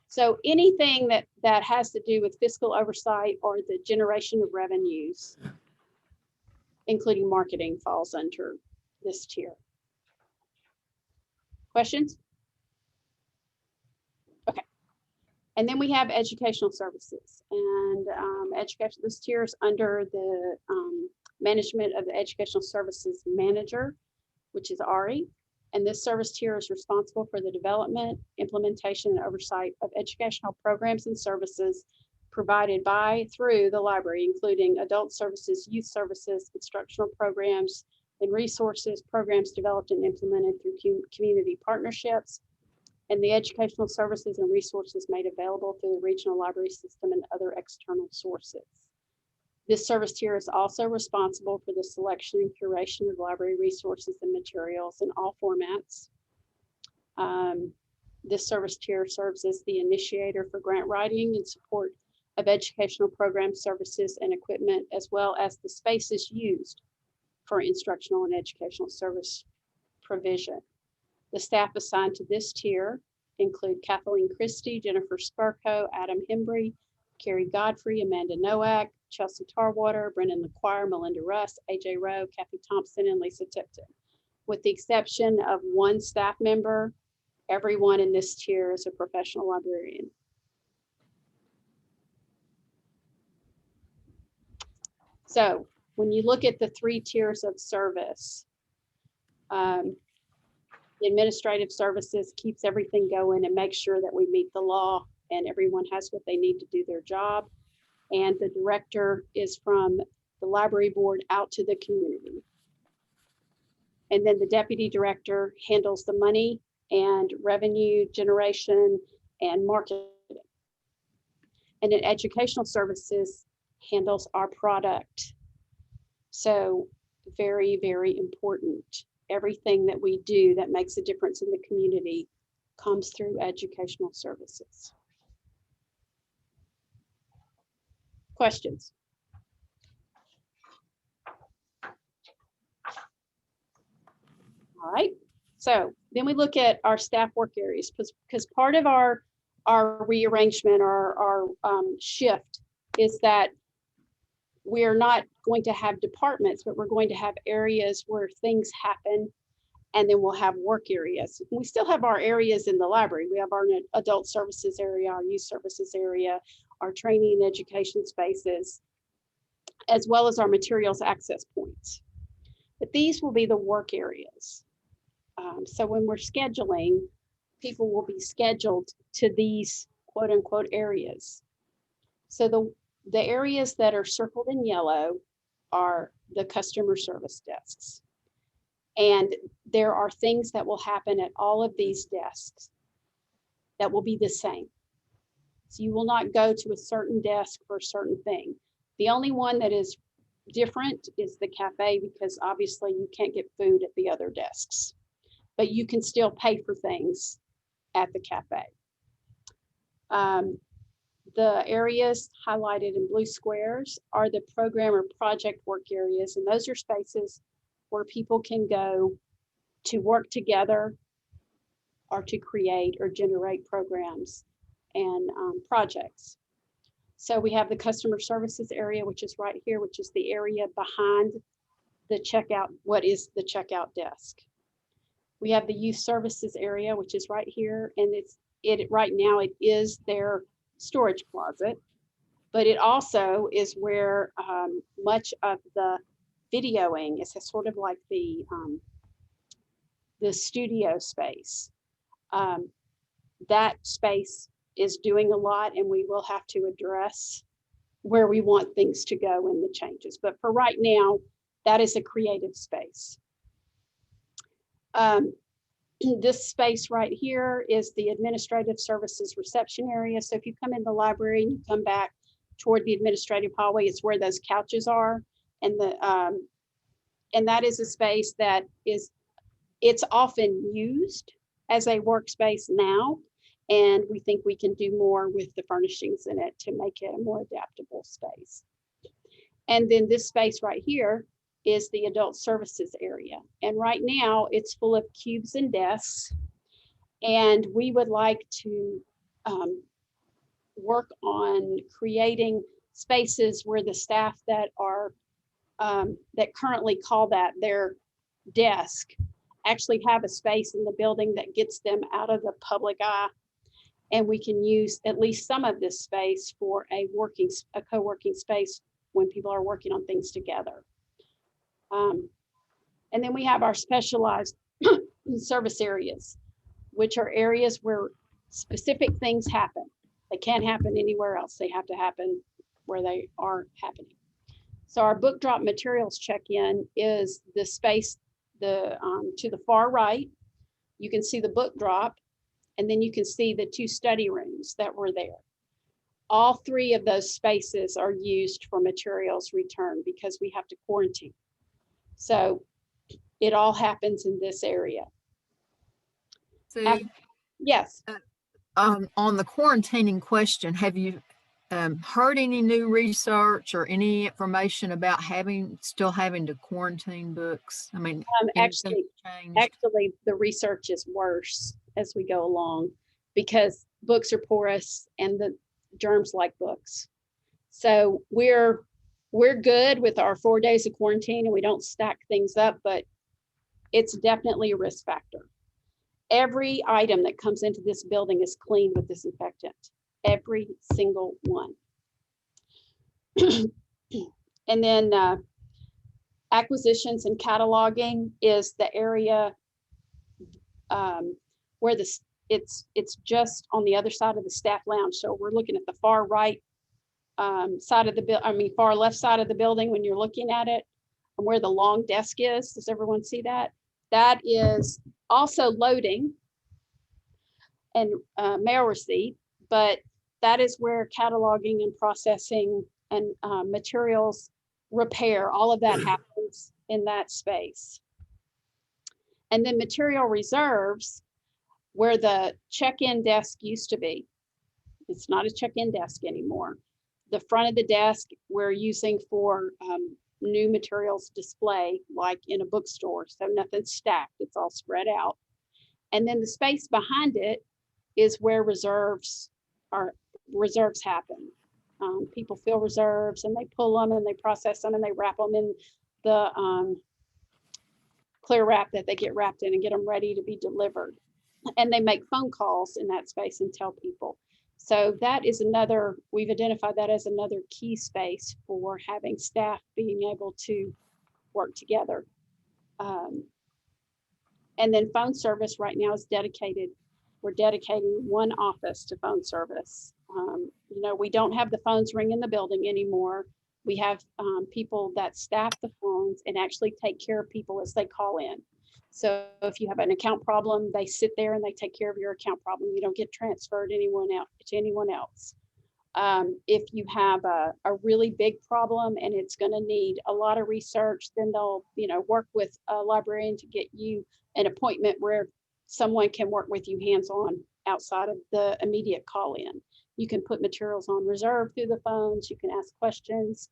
So anything that has to do with fiscal oversight or the generation of revenues, including marketing, falls under this tier. Questions? Okay. And then we have educational services, and this tier is under the management of the educational services manager, which is Ari. And this service tier is responsible for the development, implementation, and oversight of educational programs and services provided through the library, including adult services, youth services, instructional programs, and resources, programs developed and implemented through community partnerships, and the educational services and resources made available through the regional library system and other external sources. This service tier is also responsible for the selection and curation of library resources and materials in all formats. This service tier serves as the initiator for grant writing in support of educational programs, services, and equipment, as well as the spaces used for instructional and educational service provision. The staff assigned to this tier include Kathleen Christie, Jennifer Spurko, Adam Hembry, Carrie Godfrey, Amanda Nowak, Chelsea Tarwater, Brendan LaQuire, Melinda Russ, AJ Rowe, Kathy Thompson, and Lisa Tipton. With the exception of one staff member, everyone in this tier is a professional librarian. So when you look at the 3 tiers of service, the administrative services keeps everything going and makes sure that we meet the law and everyone has what they need to do their job. And the director is from the library board out to the community. And then the deputy director handles the money and revenue generation and marketing. And then educational services handles our product. So very, very important. Everything that we do that makes a difference in the community comes through educational services. Questions? All right, so then we look at our staff work areas because part of our rearrangement or our shift is that we're not going to have departments, but we're going to have areas where things happen, and then we'll have work areas. We still have our areas in the library. We have our adult services area, our youth services area, our training and education spaces, as well as our materials access points. But these will be the work areas. So when we're scheduling, people will be scheduled to these quote unquote areas. So the areas that are circled in yellow are the customer service desks. And there are things that will happen at all of these desks that will be the same. So you will not go to a certain desk for a certain thing. The only one that is different is the cafe, because obviously you can't get food at the other desks, but you can still pay for things at the cafe. The areas highlighted in blue squares are the program or project work areas, and those are spaces where people can go to work together or to create or generate programs and projects. So we have the customer services area, which is right here, which is the area behind the checkout, what is the checkout desk. We have the youth services area, which is right here, and right now it is their storage closet, but it also is where much of the videoing is sort of like the studio space. That space is doing a lot, and we will have to address where we want things to go in the changes. But for right now, that is a creative space. This space right here is the administrative services reception area. So if you come in the library and you come back toward the administrative hallway, it's where those couches are. And that is a space that it's often used as a workspace now. And we think we can do more with the furnishings in it to make it a more adaptable space. And then this space right here is the adult services area. And right now it's full of cubes and desks. And we would like to work on creating spaces where the staff that are that currently call that their desk actually have a space in the building that gets them out of the public eye. And we can use at least some of this space for a co-working space when people are working on things together. And then we have our specialized service areas, which are areas where specific things happen. They can't happen anywhere else. They have to happen where they are happening. So our book drop materials check-in is the space to the far right. You can see the book drop, and then you can see the 2 study rooms that were there. All 3 of those spaces are used for materials return because we have to quarantine. So it all happens in this area. So, yes. on the quarantining question, have you heard any new research or any information about still having to quarantine books? I mean, anything changed? Actually, the research is worse as we go along because books are porous and the germs like books. So we're good with our 4 days of quarantine and we don't stack things up, but it's definitely a risk factor. Every item that comes into this building is cleaned with disinfectant, every single one. And then acquisitions and cataloging is the area where it's just on the other side of the staff lounge. So we're looking at the far right side of the far left side of the building when you're looking at it, and where the long desk is. Does everyone see that? That is also loading and mail receipt, but that is where cataloging and processing and materials repair, all of that happens in that space. And then material reserves, where the check-in desk used to be. It's not a check-in desk anymore. The front of the desk we're using for new materials display, like in a bookstore. So nothing's stacked, it's all spread out. And then the space behind it is where reserves happen. People fill reserves and they pull them and they process them and they wrap them in the clear wrap that they get wrapped in and get them ready to be delivered. And they make phone calls in that space and tell people. So that is another, we've identified that as another key space for having staff being able to work together. And then phone service right now is dedicated. We're dedicating one office to phone service. We don't have the phones ring in the building anymore. We have people that staff the phones and actually take care of people as they call in. So if you have an account problem, they sit there and they take care of your account problem. You don't get transferred to anyone else. If you have a really big problem and it's going to need a lot of research, then they'll work with a librarian to get you an appointment where someone can work with you hands-on outside of the immediate call-in. You can put materials on reserve through the phones. You can ask questions.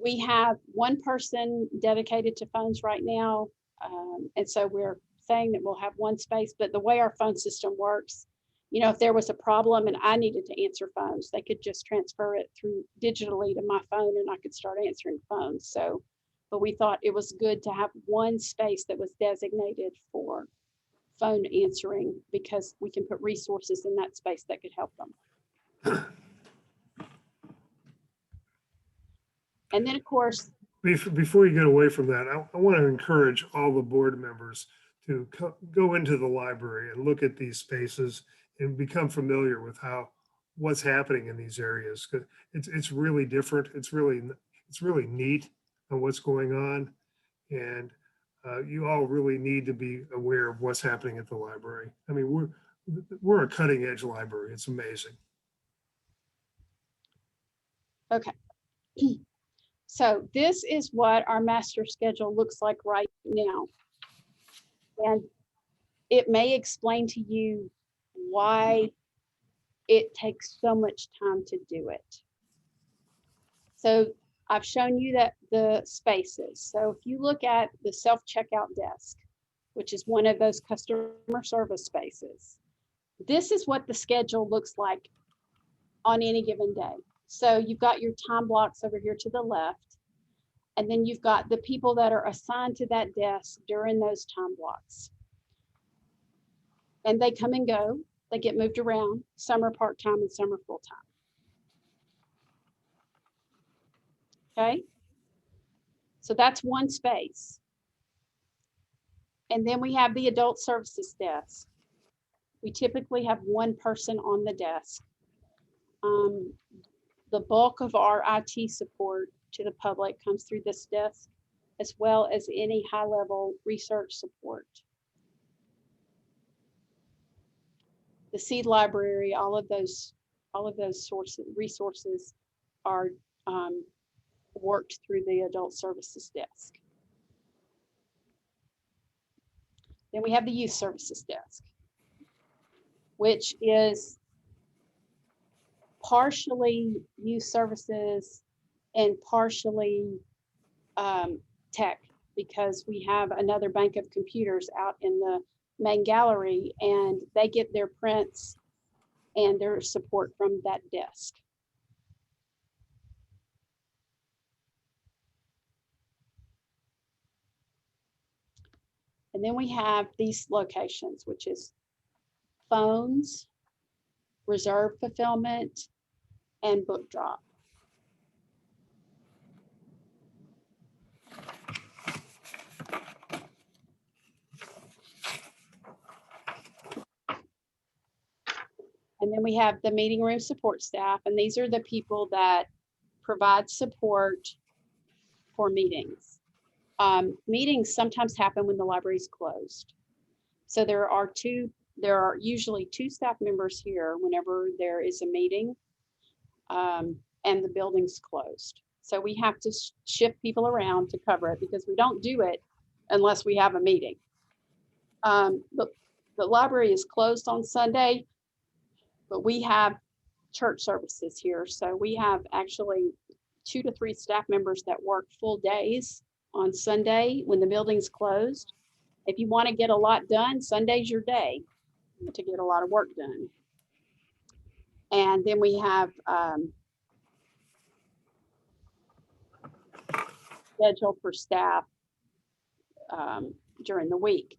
We have one person dedicated to phones right now. And so we're saying that we'll have one space, but the way our phone system works, if there was a problem and I needed to answer phones, they could just transfer it through digitally to my phone and I could start answering phones. So, but we thought it was good to have one space that was designated for phone answering because we can put resources in that space that could help them. And then, of course, before you get away from that, I want to encourage all the board members to go into the library and look at these spaces and become familiar with what's happening in these areas. It's really different. It's really neat on what's going on, and you all really need to be aware of what's happening at the library. I mean, we're a cutting edge library. It's amazing. Okay. So this is what our master schedule looks like right now. And it may explain to you why it takes so much time to do it. So I've shown you that the spaces. So if you look at the self-checkout desk, which is one of those customer service spaces, this is what the schedule looks like on any given day. So you've got your time blocks over here to the left, and then you've got the people that are assigned to that desk during those time blocks. And they come and go, they get moved around. Some are part-time and some are full-time. Okay, so that's one space. And then we have the adult services desk. We typically have one person on the desk. The bulk of our IT support to the public comes through this desk, as well as any high-level research support. The seed library, all of those resources are worked through the adult services desk. Then we have the youth services desk, which is partially youth services and partially tech, because we have another bank of computers out in the main gallery, and they get their prints and their support from that desk. And then we have these locations, which is phones, reserve fulfillment, and book drop. And then we have the meeting room support staff, and these are the people that provide support for meetings. Meetings sometimes happen when the library is closed. So there are usually two staff members here whenever there is a meeting and the building's closed. So we have to shift people around to cover it, because we don't do it unless we have a meeting. The library is closed on Sunday, but we have church services here. So we have actually 2 to 3 staff members that work full days on Sunday when the building's closed. If you want to get a lot done, Sunday's your day to get a lot of work done. And then we have schedule for staff during the week.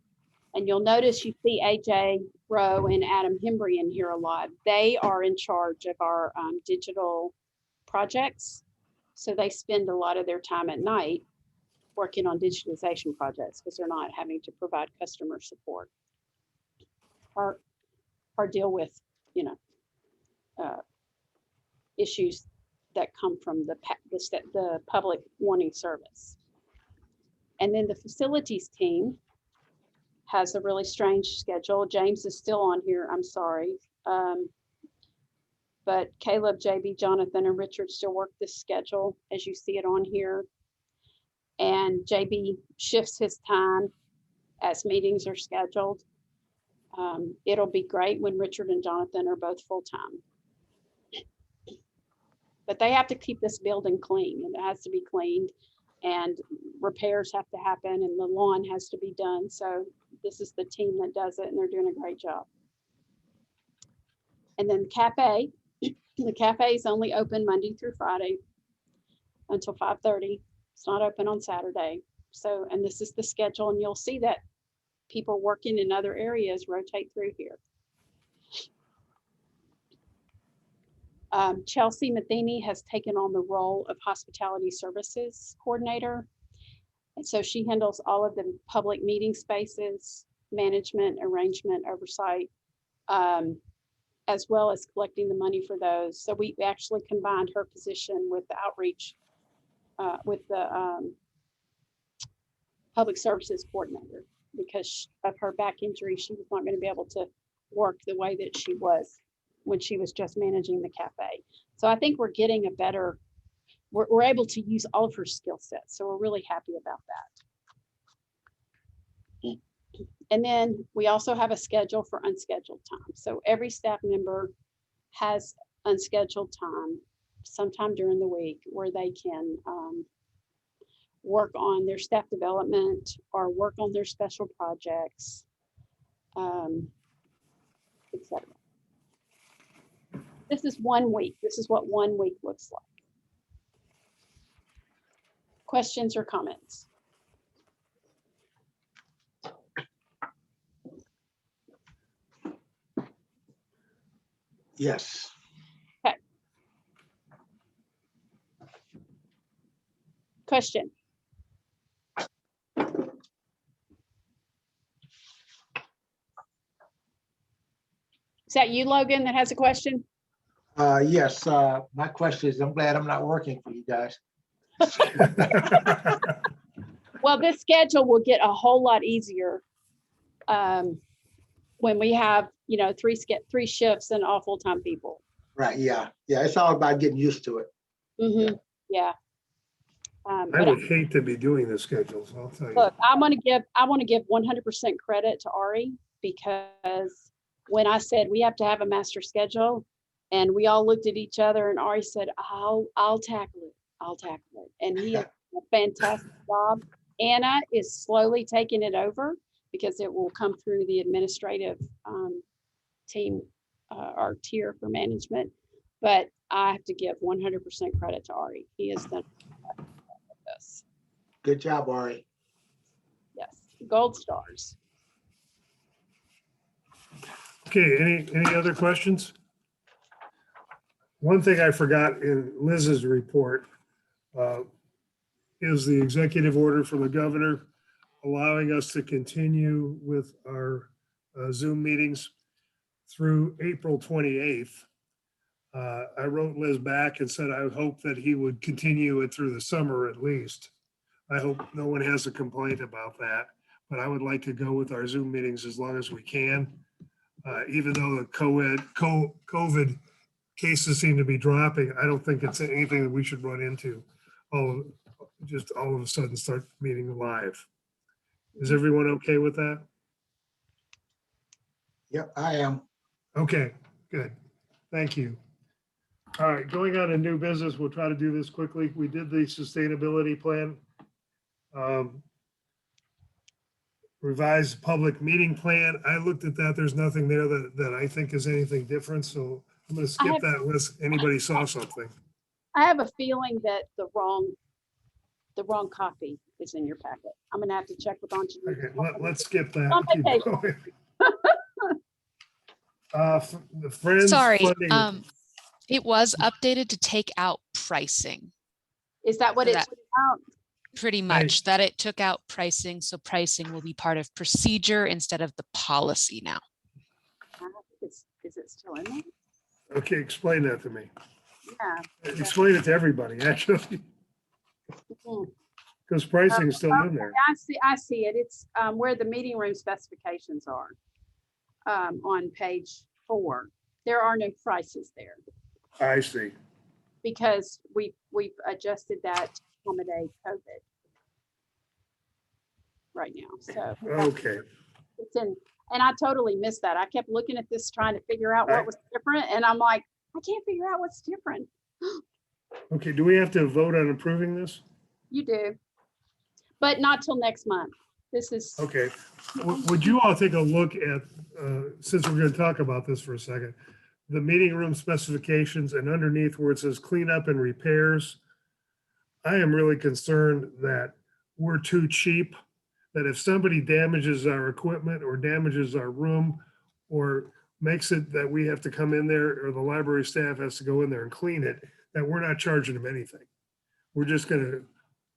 And you'll notice you see AJ Rowe and Adam Hembry in here a lot. They are in charge of our digital projects. So they spend a lot of their time at night working on digitalization projects, because they're not having to provide customer support or deal with, issues that come from the public wanting service. And then the facilities team has a really strange schedule. James is still on here, I'm sorry. But Caleb, JB, Jonathan, and Richard still work this schedule as you see it on here. And JB shifts his time as meetings are scheduled. It'll be great when Richard and Jonathan are both full-time. But they have to keep this building clean, and it has to be cleaned, and repairs have to happen, and the lawn has to be done. So this is the team that does it, and they're doing a great job. And then the cafe. The cafe is only open Monday through Friday until 5:30. It's not open on Saturday. So, and this is the schedule, and you'll see that people working in other areas rotate through here. Chelsea Matheny has taken on the role of hospitality services coordinator. And so she handles all of the public meeting spaces, management, arrangement, oversight, as well as collecting the money for those. So we actually combined her position with the outreach, with the public services coordinator, because of her back injury. She was not going to be able to work the way that she was when she was just managing the cafe. So I think we're getting a better, we're able to use all of her skill sets. So we're really happy about that. And then we also have a schedule for unscheduled time. So every staff member has unscheduled time sometime during the week where they can work on their staff development or work on their special projects, etc. This is 1 week. This is what 1 week looks like. Questions or comments? Yes. Okay. Question. Is that you, Logan, that has a question? Yes, my question is, I'm glad I'm not working for you guys. Well, this schedule will get a whole lot easier when we have, 3 shifts and all full-time people. Right, yeah. It's all about getting used to it. Mm-hmm. Yeah. I But would hate to be doing the schedules, I'll tell you. look, I want to give 100% credit to Ari, because when I said we have to have a master schedule, And we all looked at each other and Ari said, I'll tackle it. I'll tackle it. And he has done a fantastic job. Anna is slowly taking it over because it will come through the administrative team or tier for management. But I have to give 100% credit to Ari. He has done this. Good job, Ari. Yes, gold stars. Okay, any other questions? One thing I forgot in Liz's report is the executive order from the governor allowing us to continue with our Zoom meetings through April 28th. I wrote Liz back and said I hope that he would continue it through the summer at least. I hope no one has a complaint about that, but I would like to go with our Zoom meetings as long as we can. Even though the COVID cases seem to be dropping, I don't think it's anything that we should run into. Just all of a sudden start meeting live. Is everyone okay with that? Yep, I am. Okay, good. Thank you. All right, going on to new business, we'll try to do this quickly. We did the sustainability plan. Revised public meeting plan. I looked at that. There's nothing there that I think is anything different. So I'm going to skip that unless anybody saw something. I have a feeling that the wrong copy is in your packet. I'm gonna have to check with Auntie. Okay, let's skip that. On Keep vacation. going. The Friends Sorry, funding. it was updated to take out pricing, Is that what So it's that- about? pretty much, that it took out pricing. So pricing will be part of procedure instead of the policy now. Is it still in there? Okay, explain that to me. Yeah. Explain it to everybody, actually, Mhm. because pricing is still in there. I see it. It's where the meeting room specifications are on page 4. There are no prices there I see. because we've adjusted that to accommodate COVID right now. So Okay. it's in, and I totally missed that. I kept looking at this trying to figure out what was different, and I'm like, I can't figure out what's different. Okay, do we have to vote on approving this? You do, but not till next month. This is Okay. Would you all take a look at, since we're going to talk about this for a second, the meeting room specifications and underneath where it says cleanup and repairs? I am really concerned that we're too cheap, that if somebody damages our equipment or damages our room or makes it that we have to come in there or the library staff has to go in there and clean it, that we're not charging them anything. We're just going to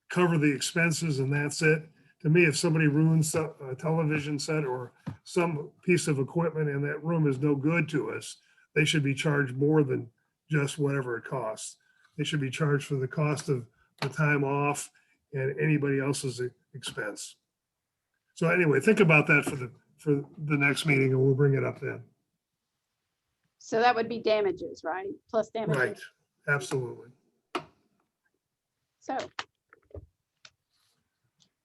cover the expenses and that's it. To me, if somebody ruins a television set or some piece of equipment and that room is no good to us, they should be charged more than just whatever it costs. They should be charged for the cost of the time off and anybody else's expense. So anyway, think about that for the next meeting and we'll bring it up then. so that would be damages, right? Plus damages. Right, absolutely. So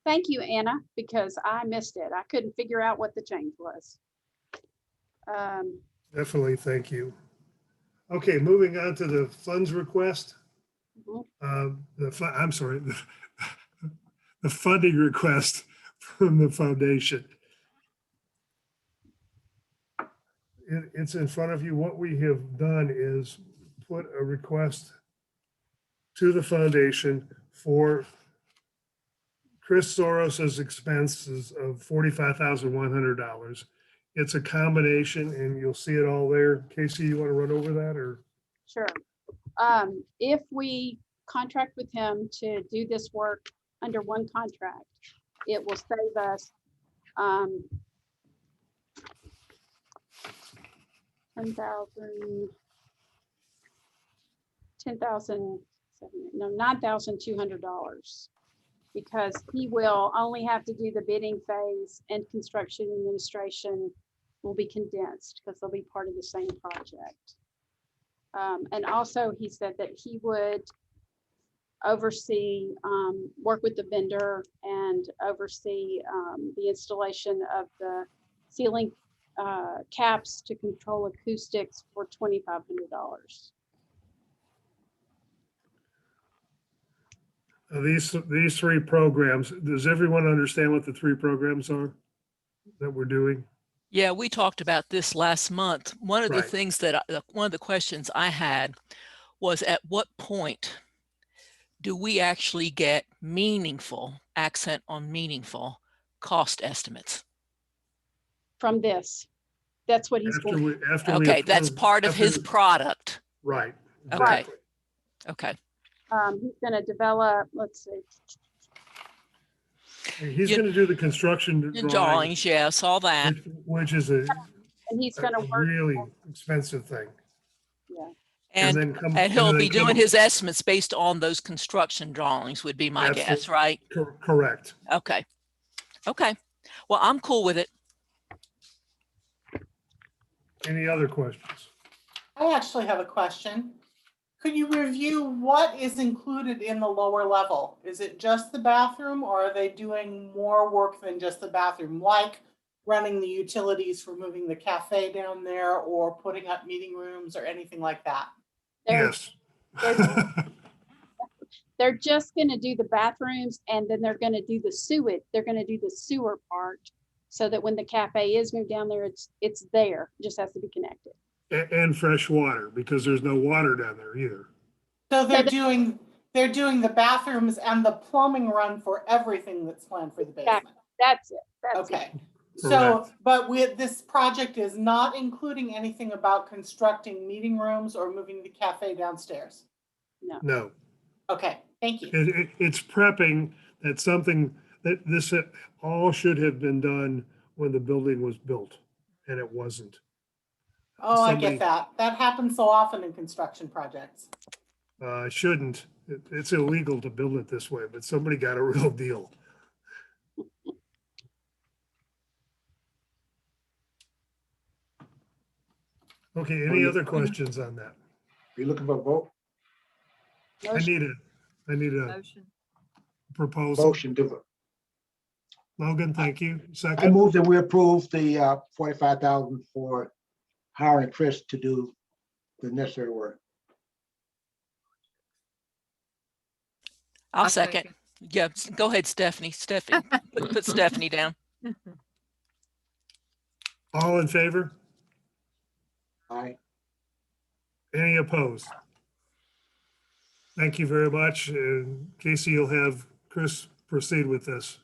thank you, Anna, because I missed it. I couldn't figure out what the change was. Definitely, thank you. Okay, moving on to the funds request. Mhm. I'm sorry, the funding request from the foundation. It's in front of you. What we have done is put a request to the foundation for Chris Soros's expenses of $45,100. It's a combination and you'll see it all there. Casey, you want to run over that or? Sure. If we contract with him to do this work under one contract, it will save us $9,200 because he will only have to do the bidding phase and construction administration will be condensed because they'll be part of the same project. And also he said that he would oversee, work with the vendor and oversee the installation of the ceiling caps to control acoustics for $2,500. These three programs, does everyone understand what the three programs are that we're doing? Yeah, we talked about this last month. One of the Right. things that, one of the questions I had was, at what point do we actually get meaningful, accent on meaningful, cost estimates? From this. That's what he's going to. After we Okay, that's approve- part of his after- product. Right. Okay. Exactly. Okay. He's going to develop, let's see. He's going to do the construction drawings, Drawings, yeah, saw that. which is a And he's going to work. really expensive thing. Yeah. And, then come- and he'll and then be come doing up- his estimates based on those construction drawings would be my That's guess, it. right? Correct. Okay. Okay. Well, I'm cool with it. Any other questions? I actually have a question. Could you review what is included in the lower level? Is it just the bathroom, or are they doing more work than just the bathroom? Like running the utilities for moving the cafe down there, or putting up meeting rooms, or anything like that? Yes. They're just going to do the bathrooms, and then they're going to do the sewage. They're going to do the sewer part, so that when the cafe is moved down there, it's there. It just has to be connected. And fresh water, because there's no water down there either. So they're doing the bathrooms and the plumbing run for everything that's planned for the basement. That's it. That's Okay. it. So, but with this project is not including anything about constructing meeting rooms or moving the cafe downstairs. No. Okay, thank you. It's prepping that something that this all should have been done when the building was built, and it wasn't. Oh, I somebody- get that. That happens so often in construction projects. Shouldn't. It's illegal to build it this way, but somebody got a real deal. Okay, any other questions on that? You looking for a vote? I need a Motion. proposal. Motion to, Logan, thank you. I Second, move that we approve the 45,000 for hiring Chris to do the necessary work. I'll second. Yeah, go ahead, Stephanie. Stephanie, put Stephanie down. all in favor? Aye. Any opposed? Thank you very much. Casey, you'll have Chris proceed with this.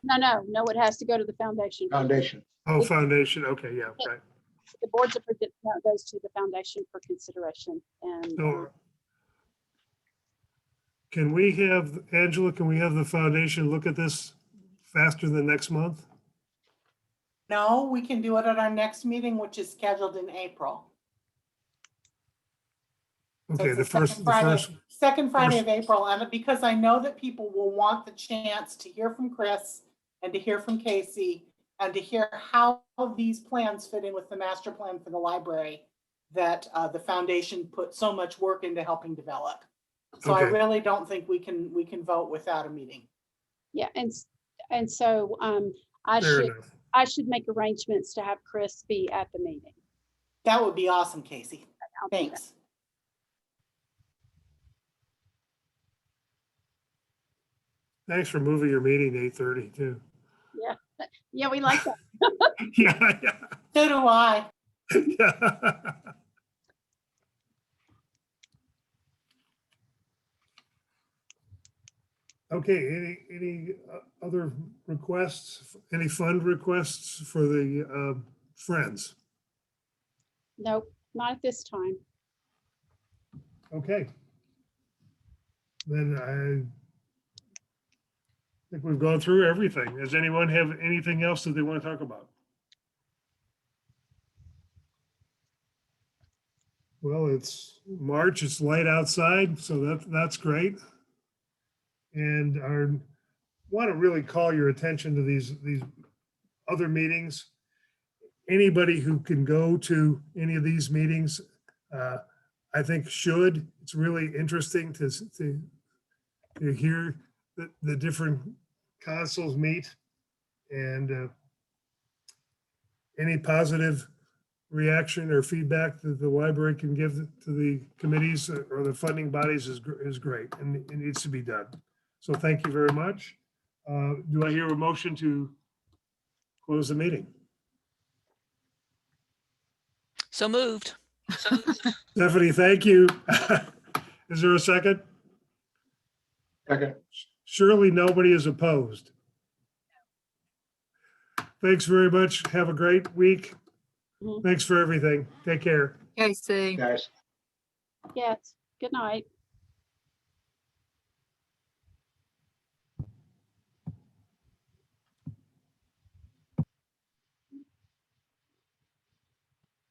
No, it has to go to the foundation. Foundation. Oh, foundation. Okay, yeah, right. The board's approved it, now it goes to the foundation for consideration. And So can we have, Angela, can we have the foundation look at this faster than next month? No, we can do it at our next meeting, which is scheduled in April. So Okay, it's the second Friday of first- April, and because I know that people will want the chance to hear from Chris and to hear from Casey and to hear how these plans fit in with the master plan for the library that the foundation put so much work into helping develop. So I Okay. really don't think we can vote without a meeting. yeah, and so Fair enough. I should make arrangements to have Chris be at the meeting. That would be awesome, Casey. I'll do that. Thanks. Thanks for moving your meeting to 8:30 too. Yeah, we like that. Yeah, So do I. yeah. Okay, any other requests, any fund requests for the Friends? Nope, not at this time. Okay. Then I think we've gone through everything. Does anyone have anything else that they want to talk about? Well, it's March, it's light outside, so that's great. And I want to really call your attention to these other meetings. Anybody who can go to any of these meetings, I think should. It's really interesting to hear the different councils meet. And any positive reaction or feedback that the library can give to the committees or the funding bodies is great, and it needs to be done. So thank you very much. Do I hear a motion to close the meeting? So moved. Stephanie, thank you. Is there a second? Okay. Surely nobody is opposed. Thanks very much. Have a great week. Thanks for everything. Take care. Casey. Guys. Yes, good night.